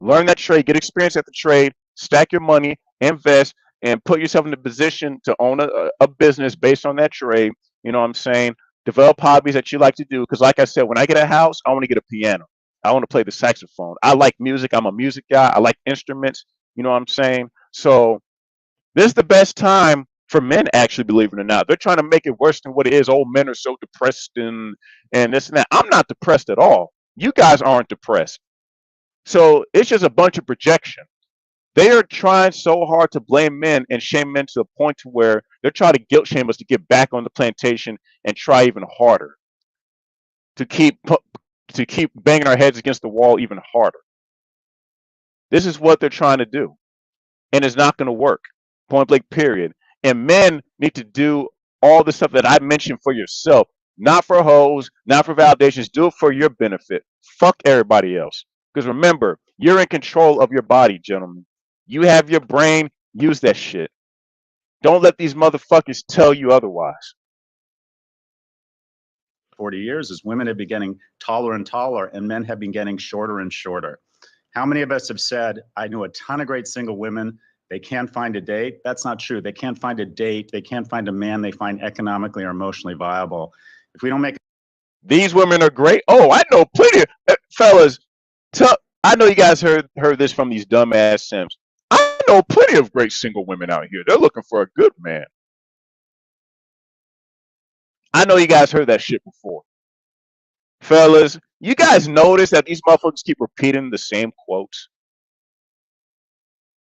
learn that trade, get experience at the trade, stack your money, invest, and put yourself in a position to own a business based on that trade. You know what I'm saying? Develop hobbies that you like to do. Because, like I said, when I get a house, I want to get a piano. I want to play the saxophone. I like music. I'm a music guy. I like instruments. You know what I'm saying? So this is the best time for men, actually, believe it or not. They're trying to make it worse than what it is. Oh, men are so depressed and this and that. I'm not depressed at all. You guys aren't depressed. So it's just a bunch of projection. They are trying so hard to blame men and shame men to the point to where they're trying to guilt shame us to get back on the plantation and try even harder to keep banging our heads against the wall even harder. This is what they're trying to do, and it's not going to work. Point blank. Period. And men need to do all the stuff that I mentioned for yourself, not for hoes, not for validations. Do it for your benefit. Fuck everybody else. Because remember, you're in control of your body, gentlemen. You have your brain. Use that shit. Don't let these motherfuckers tell you otherwise. 40 years is women have been getting taller and taller and men have been getting shorter and shorter. How many of us have said, I know a ton of great single women, they can't find a date? That's not true. They can't find a date. They can't find a man they find economically or emotionally viable. If we don't make These women are great. Oh, I know plenty of fellas. I know you guys heard this from these dumbass simps. I know plenty of great single women out here. They're looking for a good man. I know you guys heard that shit before. Fellas, you guys notice that these motherfuckers keep repeating the same quotes?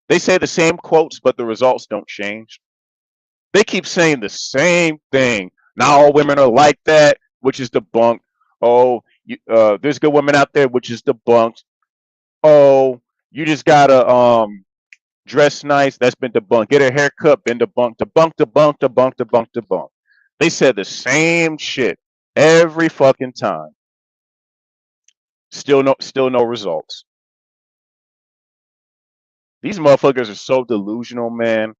They say the same quotes, but the results don't change. They keep saying the same thing. Not all women are like that, which is debunked. Oh, there's good women out there, which is debunked. Oh, you just gotta dress nice. That's been debunked. Get a haircut. Been debunked. Debunked. Debunked. Debunked. Debunked. Debunked. They said the same shit every fucking time. Still no results. These motherfuckers are so delusional, man.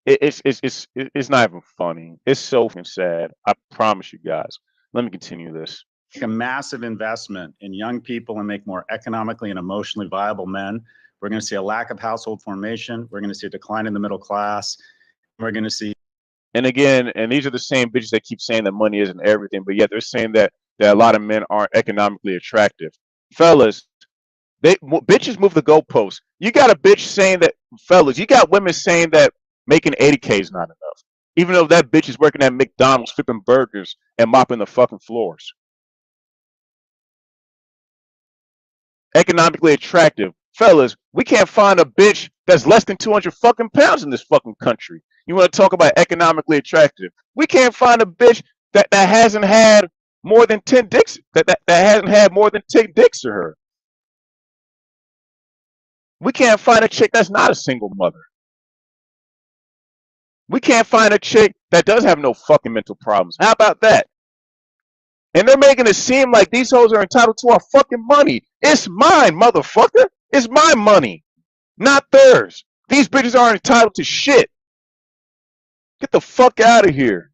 It's not even funny. It's so fucking sad. I promise you guys. Let me continue this. A massive investment in young people and make more economically and emotionally viable men. We're going to see a lack of household formation. We're going to see a decline in the middle class. We're going to see. And again, and these are the same bitches that keep saying that money isn't everything, but yet they're saying that a lot of men aren't economically attractive. Fellas, bitches move the goalposts. You got a bitch saying that, fellas, you got women saying that making 80K is not enough, even though that bitch is working at McDonald's flipping burgers and mopping the fucking floors. Economically attractive. Fellas, we can't find a bitch that's less than 200 fucking pounds in this fucking country. You want to talk about economically attractive? We can't find a bitch that hasn't had more than 10 dicks, that hasn't had more than 10 dicks to her. We can't find a chick that's not a single mother. We can't find a chick that does have no fucking mental problems. How about that? And they're making it seem like these hoes are entitled to our fucking money. It's mine, motherfucker. It's my money, not theirs. These bitches aren't entitled to shit. Get the fuck out of here.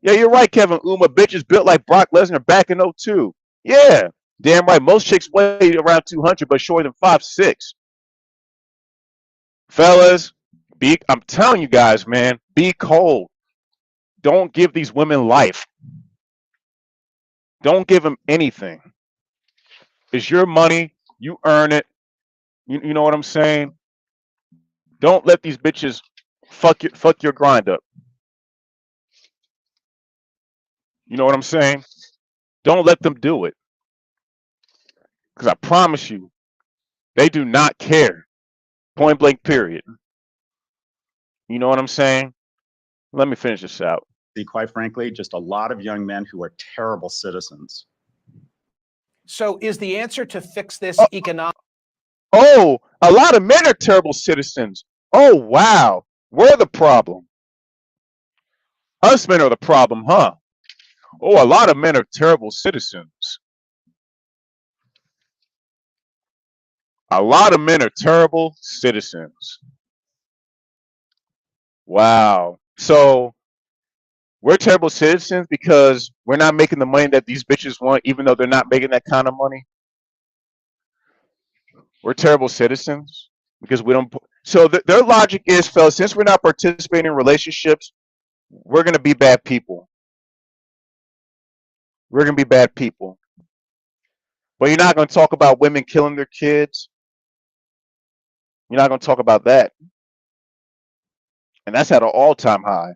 Yeah, you're right, Kevin Uma. Bitches built like Brock Lesnar back in 02. Yeah, damn right. Most chicks weigh around 200, but shorter than 5'6". Fellas, I'm telling you guys, man, be cold. Don't give these women life. Don't give them anything. It's your money. You earn it. You know what I'm saying? Don't let these bitches fuck your grind up. You know what I'm saying? Don't let them do it. Because I promise you, they do not care. Point blank, period. You know what I'm saying? Let me finish this out. Quite frankly, just a lot of young men who are terrible citizens. So is the answer to fix this economic? Oh, a lot of men are terrible citizens. Oh, wow. We're the problem. Us men are the problem, huh? Oh, a lot of men are terrible citizens. A lot of men are terrible citizens. Wow. So we're terrible citizens because we're not making the money that these bitches want, even though they're not making that kind of money. We're terrible citizens because we don't. So their logic is, fellas, since we're not participating in relationships, we're going to be bad people. We're going to be bad people. But you're not going to talk about women killing their kids. You're not going to talk about that. And that's at an all-time high.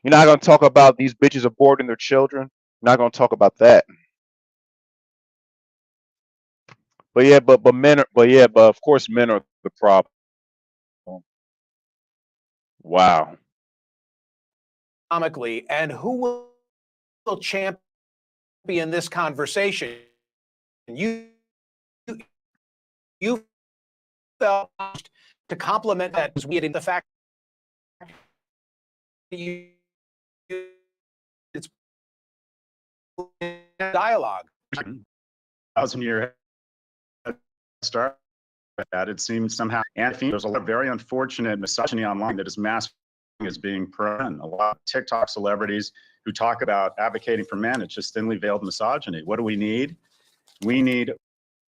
You're not going to talk about these bitches aborting their children. You're not going to talk about that. But yeah, but of course men are the problem. Wow. Economically, and who will champion this conversation? You felt to complement that as we had the fact that it's dialogue. 1,000-year start that it seems somehow, and there's a lot of very unfortunate misogyny online that is masking as being pro-men. A lot of TikTok celebrities who talk about advocating for men, it's just thinly veiled misogyny. What do we need? We need.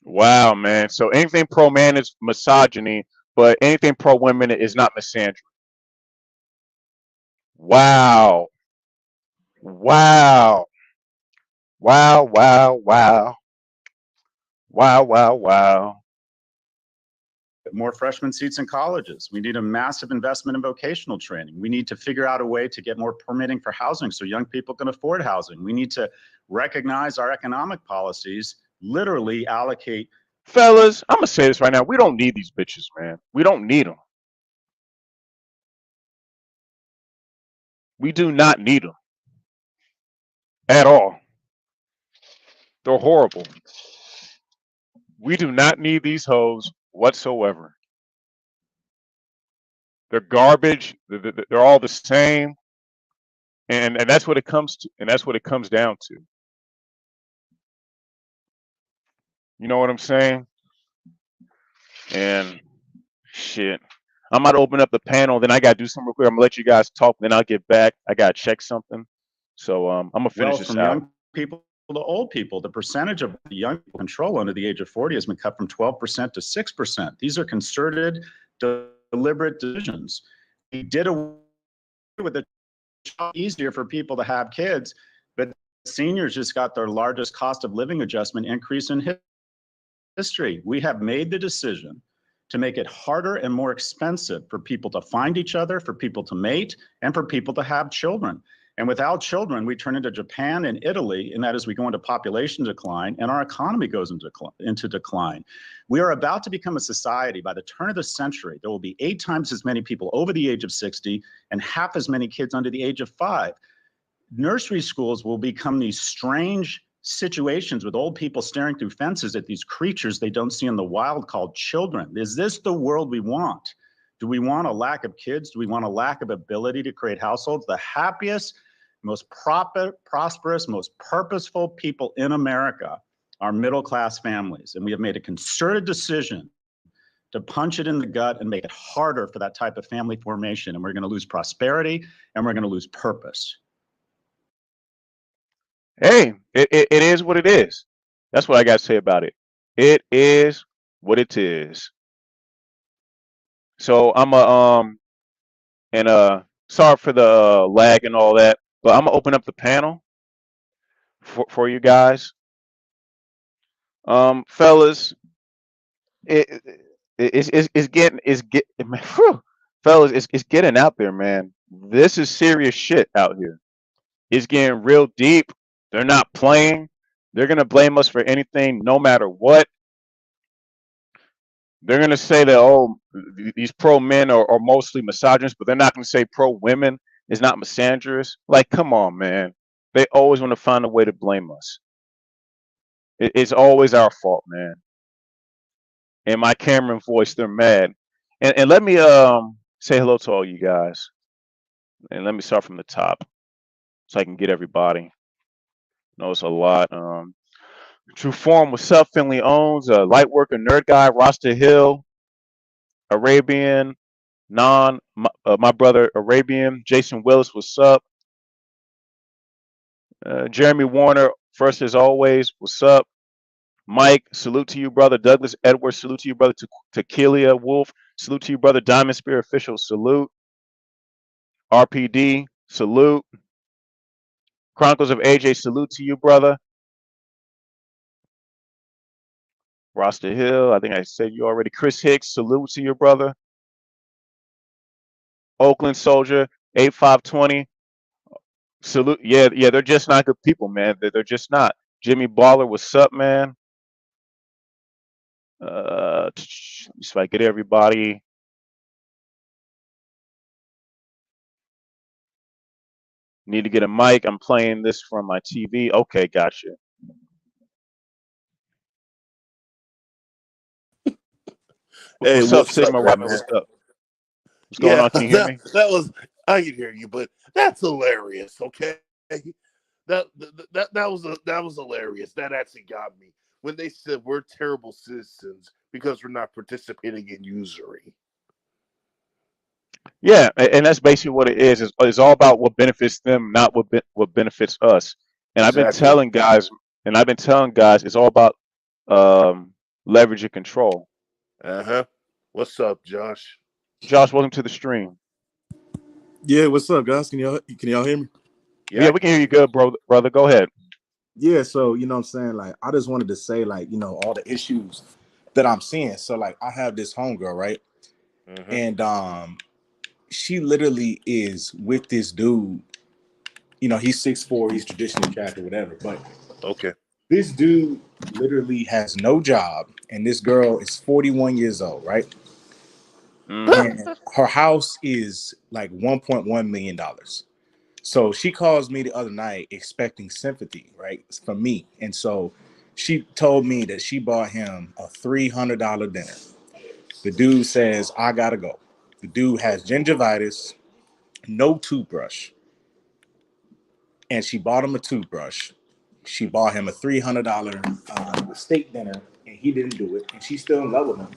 Wow, man. So anything pro-man is misogyny, but anything pro-women is not misandry. Wow. Wow. Wow, wow, wow. Wow, wow, wow. more freshman seats in colleges. We need a massive investment in vocational training. We need to figure out a way to get more permitting for housing so young people can afford housing. We need to recognize our economic policies, literally allocate. Fellas, I'm gonna say this right now. We don't need these bitches, man. We don't need them. We do not need them at all. They're horrible. We do not need these hoes whatsoever. They're garbage. They're all the same, and that's what it comes to. And that's what it comes down to. You know what I'm saying? And shit. I'm about to open up the panel. Then I gotta do something real quick. I'm gonna let you guys talk. Then I'll get back. I gotta check something. So I'm gonna finish Well, this from out. young people to old people, the percentage of the young people control under the age of 40 has been cut from 12% to 6%. These are concerted, deliberate decisions. We did away with it easier for people to have kids, but seniors just got their largest cost of living adjustment increase in history. We have made the decision to make it harder and more expensive for people to find each other, for people to mate, and for people to have children. And without children, we turn into Japan and Italy, and that is we go into population decline and our economy goes into decline. We are about to become a society by the turn of the century. There will be 8 times as many people over the age of 60 and half as many kids under the age of 5. Nursery schools will become these strange situations with old people staring through fences at these creatures they don't see in the wild called children. Is this the world we want? Do we want a lack of kids? Do we want a lack of ability to create households? The happiest, most prosperous, most purposeful people in America are middle-class families. And we have made a concerted decision to punch it in the gut and make it harder for that type of family formation. And we're going to lose prosperity and we're going to lose purpose. Hey, it is what it is. That's what I got to say about it. It is what it is. So I'm sorry for the lag and all that, but I'm gonna open up the panel for you guys. Fellas, it, fellas, it's getting out there, man. This is serious shit out here. It's getting real deep. They're not playing. They're gonna blame us for anything, no matter what. They're gonna say that these pro men are mostly misogynist, but they're not gonna say pro women is not misandrous. Like, come on, man. They always want to find a way to blame us. It's always our fault, man. In my Cameron voice, they're mad. And let me say hello to all you guys. And let me start from the top so I can get everybody. Know it's a lot. True Form, what's up? Finley Owns, Lightworker, Nerd Guy, Rasta Hill, Arabian, my brother Arabian, Jason Willis, what's up? Jeremy Warner, first as always, what's up? Mike, salute to you, brother. Douglas Edwards, salute to you, brother. Tequila Wolf, salute to you, brother. Diamond Spear Official, salute. RPD, salute. Chronicles of AJ, salute to you, brother. Rasta Hill, I think I said you already. Chris Hicks, salute to your brother. Oakland Soldier, 8520, salute. Yeah, they're just not good people, man. They're just not. Jimmy Baller, what's up, man? If I get everybody. Need to get a mic. I'm playing this from my TV. Okay, gotcha. Hey, What's up, what's up, Sigma Rapper? brothers? What's up? What's going Yeah, on? Can you hear me? that was I can hear you, but that's hilarious. Okay, that was hilarious. That actually got me when they said we're terrible citizens because we're not participating in usury. Yeah, and that's basically what it is. It's all about what benefits them, not what benefits us. And I've been Exactly. telling guys, it's all about leverage and control. Uh-huh. What's up, Josh? Josh, welcome to the stream. Yeah, what's up, guys? Can y'all hear me? Yeah, we can hear you good, bro. Brother, go ahead. Yeah, so you know what I'm saying, like I just wanted to say, like, you know, all the issues that I'm seeing. So like I have this homegirl, right? Mm-hmm. And she literally is with this dude. You know, he's 6'4", he's traditionally trapped or whatever. But Okay. this dude literally has no job, and this girl is 41 years old, right? Hmm. And her house is like $1.1 million. So she calls me the other night expecting sympathy, right, from me. And so she told me that she bought him a $300 dinner. The dude says, I gotta go. The dude has gingivitis, no toothbrush. And she bought him a toothbrush. She bought him a $300 steak dinner, and he didn't do it. And she's still in love with him.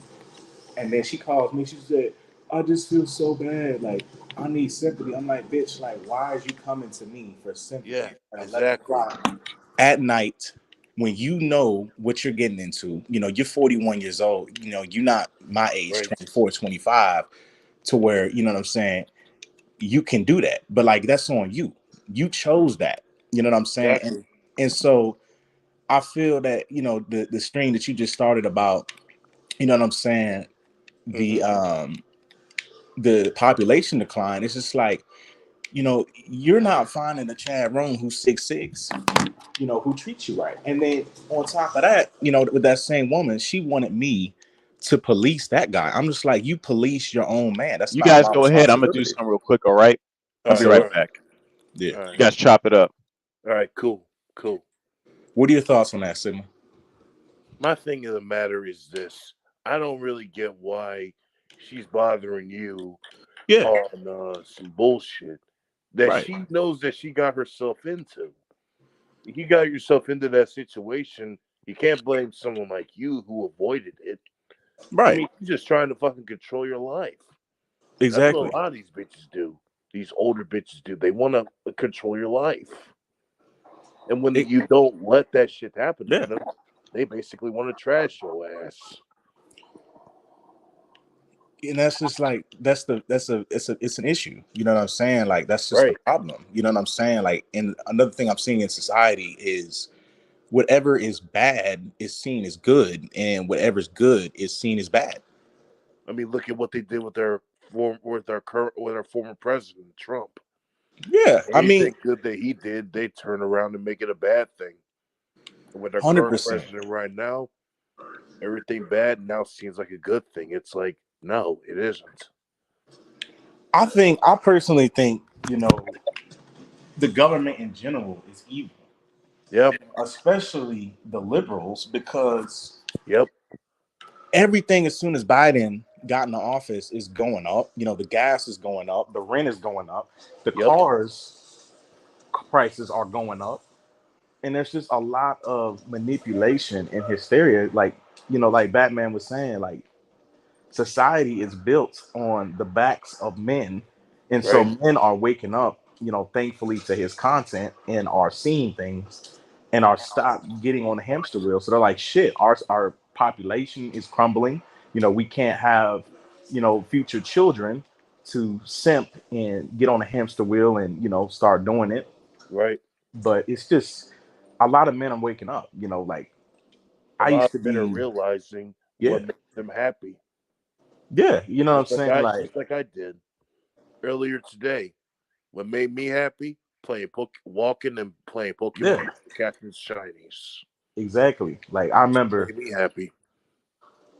And then she calls me. She said, I just feel so bad. Like, I need sympathy. I'm like, bitch, like, why is you coming to me for Yeah, sympathy at 11 exactly. o'clock at night when you know what you're getting into? You know, you're 41 years old. You know, you're not my age, Right. 24, 25, to where, you know what I'm saying? You can do that. But, like, that's on you. You chose that. You know what I'm saying? Exactly. And so I feel that, you know, the stream that you just started about, you know what I'm saying? Mm-hmm. The population decline. It's just like, you know, you're not finding a Chad Roan who's 6'6", you know, who treats you right. And then on top of that, you know, with that same woman, she wanted me to police that guy. I'm just like, you police your own man. That's You not guys my go ahead. I'm gonna do responsibility. something real quick. All right. All I'll be right. So right All right. back. yeah. All right. You guys chop it up. All right. Cool. Cool. What are your thoughts on that, Sidney? My thing of the matter is this: I don't really get why she's bothering you Yeah. on some bullshit that Right. she knows that she got herself into. You got yourself into that situation. You can't blame someone like you who avoided it. I Right. mean, you're just trying to fucking control your life. That's what a Exactly. lot of these bitches do. These older bitches do. They want to control your life. And when It, you don't let that shit happen to yeah. them, they basically want to trash your ass. And that's just like it's an issue. You know what I'm saying? Like that's just the Right. problem. You know what I'm saying? Like, and another thing I'm seeing in society is whatever is bad is seen as good, and whatever's good is seen as bad. I mean, look at what they did with their former president Trump. Yeah, I mean, Anything good that he did, they turn around and make it a bad thing. And with our hundred current percent. president right now, everything bad now seems like a good thing. It's like, no, it isn't. I personally think, you know, the government in general is evil, Yep, especially the liberals, because yep, everything as soon as Biden got into office is going up. You know, the gas is going up, the rent is going up, the yep, cars prices are going up, and there's just a lot of manipulation and hysteria. Like, you know, like Batman was saying, like society is built on the backs of men, and so right, men are waking up, you know, thankfully to his content, and are seeing things and are stopped getting on the hamster wheel. So they're like, shit, our population is crumbling. You know, we can't have, you know, future children to simp and get on a hamster wheel and, you know, start doing it. right. But it's just a lot of men are waking up, you know, like A I lot used of to men are be. realizing Yeah, what makes them happy. yeah, you know what I'm saying, like, Just like I did earlier today. What made me happy? Walking and playing yeah, Pokemon Captain Shinies. exactly. Like Made me happy.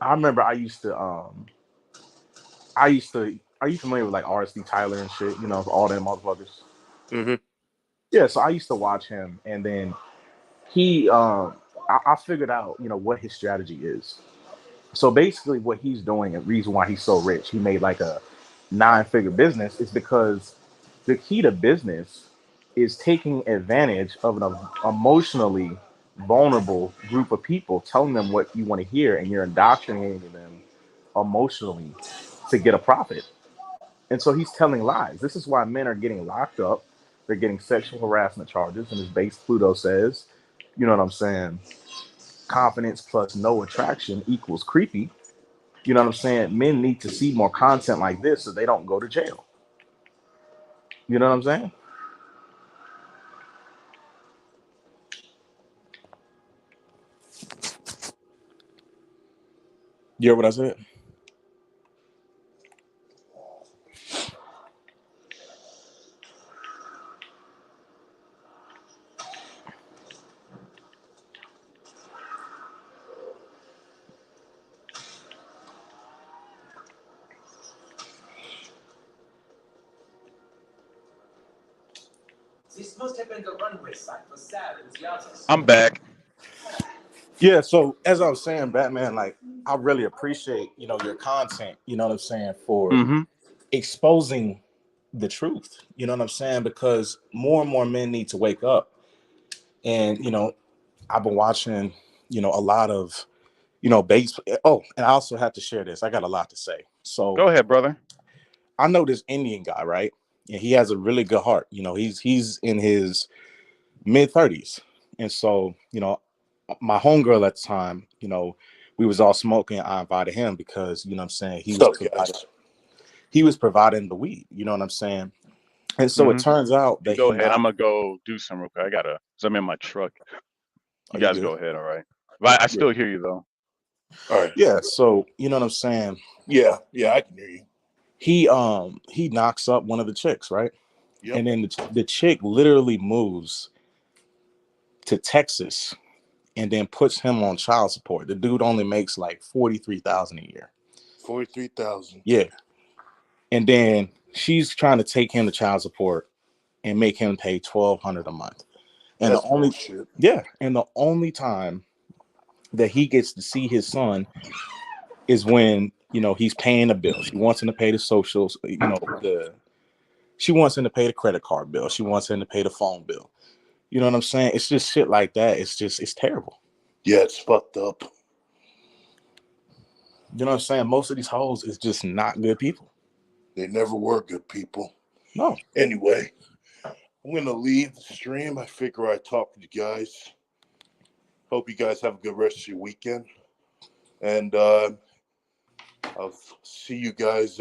I remember are you familiar with like RSD Tyler and shit, you know, all them motherfuckers? Hmm. Yeah, so I used to watch him, and then he I figured out, you know, what his strategy is. So basically what he's doing, and reason why he's so rich, he made like a 9-figure business, is because the key to business is taking advantage of an emotionally vulnerable group of people, telling them what you want to hear, and you're indoctrinating them emotionally to get a profit. And so he's telling lies. This is why men are getting locked up. They're getting sexual harassment charges. And his base Pluto says, you know what I'm saying? Confidence plus no attraction equals creepy. You know what I'm saying? Men need to see more content like this so they don't go to jail. You know what I'm saying? You hear what I said? This must have been the runway site for Saturn's yachts. I'm back. Yeah. So as I was saying, Batman, like I really appreciate your content. You know what I'm saying, for Mm-hmm. exposing the truth. You know what I'm saying, because more and more men need to wake up. And I've been watching a lot of base. Oh, and I also have to share this. I got a lot to say. So Go ahead, brother. I know this Indian guy, right? And he has a really good heart. He's in his mid 30s, and so my homegirl at the time, we was all smoking. I invited him because what I'm saying, What's up, guys? he was providing the weed. You know what I'm saying, and so it Mm-hmm. turns out You that go he ahead. I'm not. gonna go do some real quick. Cause I'm in my truck. You Are you guys good? go ahead. All right. But I Yeah. still hear you though. All right. Yeah. So you know what I'm saying. Yeah, I can hear you. He knocks up one of the chicks, right? Yep. And then the chick literally moves to Texas and then puts him on child support. The dude only makes like 43,000 a year. 43,000. Yeah. And then she's trying to take him to child support and make him pay 1,200 a month. And That's bullshit. the only time that he gets to see his son is when he's paying a bill. She wants him to pay the socials, she wants him to pay the credit card bill. She wants him to pay the phone bill. You know what I'm saying? It's just shit like that. It's terrible. Yeah, it's fucked up. You know what I'm saying? Most of these hoes is just not good people. They never were good people. No. Anyway, I'm going to leave the stream. I figure I talk with you guys. Hope you guys have a good rest of your weekend. And I'll see you guys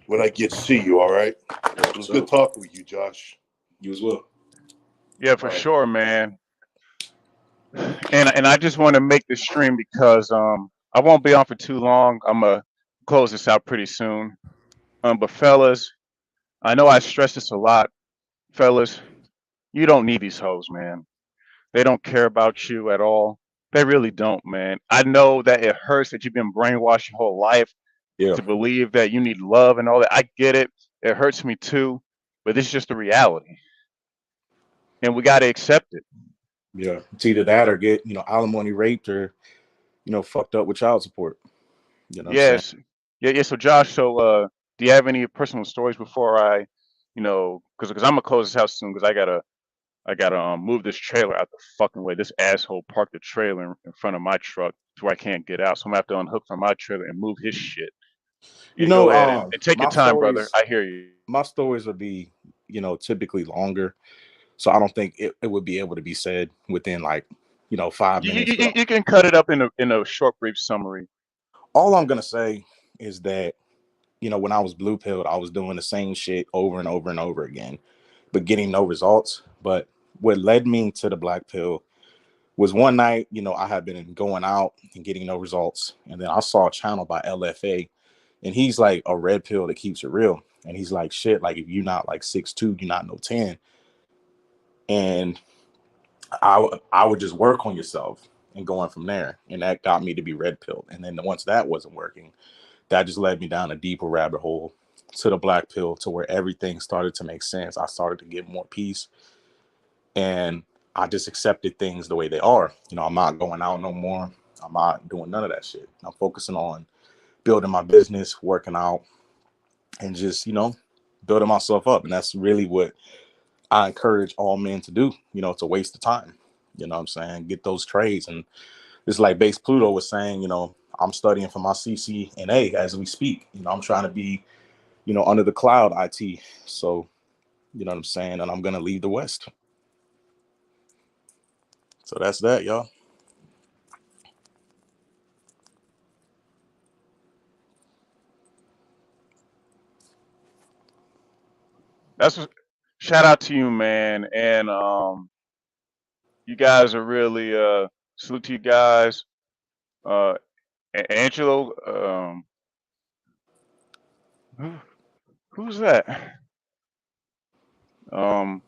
when I get to see you, all right? It was good talking with you, Josh. You as well. Yeah, for All right. sure, man. And I just want to make this stream because I won't be on for too long. I'm gonna close this out pretty soon. But fellas, I know I stress this a lot. Fellas, you don't need these hoes, man. They don't care about you at all. They really don't, man. I know that it hurts that you've been brainwashed your whole life Yeah. to believe that you need love and all that. I get it. It hurts me too, but it's just the reality, and we got to accept it. Yeah. It's either that or get, alimony raped or, fucked up with child support. You know what I'm saying? Yes. Yeah, yeah. So Josh, do you have any personal stories before I, because I'm gonna close this house soon because I gotta move this trailer out the fucking way. This asshole parked the trailer in front of my truck to where I can't get out. So I'm gonna have to unhook from my trailer and move his shit. Yeah, go ahead and take your time, brother. I hear you. My stories would be, typically longer. So I don't think it would be able to be said within like, 5 minutes. But You can cut it up in a short, brief summary. all I'm gonna say is that, when I was blue pilled, I was doing the same shit over and over and over again, but getting no results. But what led me to the black pill was one night, I had been going out and getting no results. And then I saw a channel by LFA, and he's like a red pill that keeps it real. And he's like, shit, like if you're not like 6'2", you're not no 10. And I would just work on yourself and going from there. And that got me to be red pilled. And then once that wasn't working, that just led me down a deeper rabbit hole to the black pill, to where everything started to make sense. I started to get more peace, and I just accepted things the way they are. I'm not going out no more. I'm not doing none of that shit. I'm focusing on building my business, working out, and just, building myself up. And that's really what I encourage all men to do. It's a waste of time. You know what I'm saying? Get those trades. And it's like Base Pluto was saying, I'm studying for my CCNA as we speak. I'm trying to be, under the cloud IT. So, you know what I'm saying? And I'm going to leave the West. So that's that, y'all. Shout out to you, man. And you guys are really salute to you guys. Angelo, who's that? Um,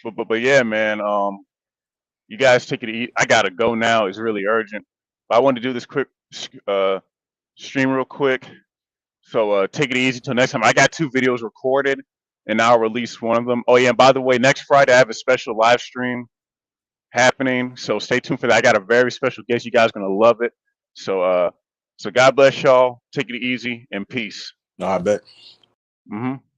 but yeah, man. You guys take it easy. I gotta go now. It's really urgent. But I wanted to do this quick stream real quick. So take it easy till next time. I got 2 videos recorded, and I'll release one of them. Oh yeah, and by the way, next Friday I have a special live stream happening. So stay tuned for that. I got a very special guest. You guys are gonna love it. So so God bless y'all. Take it easy and peace. No, I bet. Mm-hmm.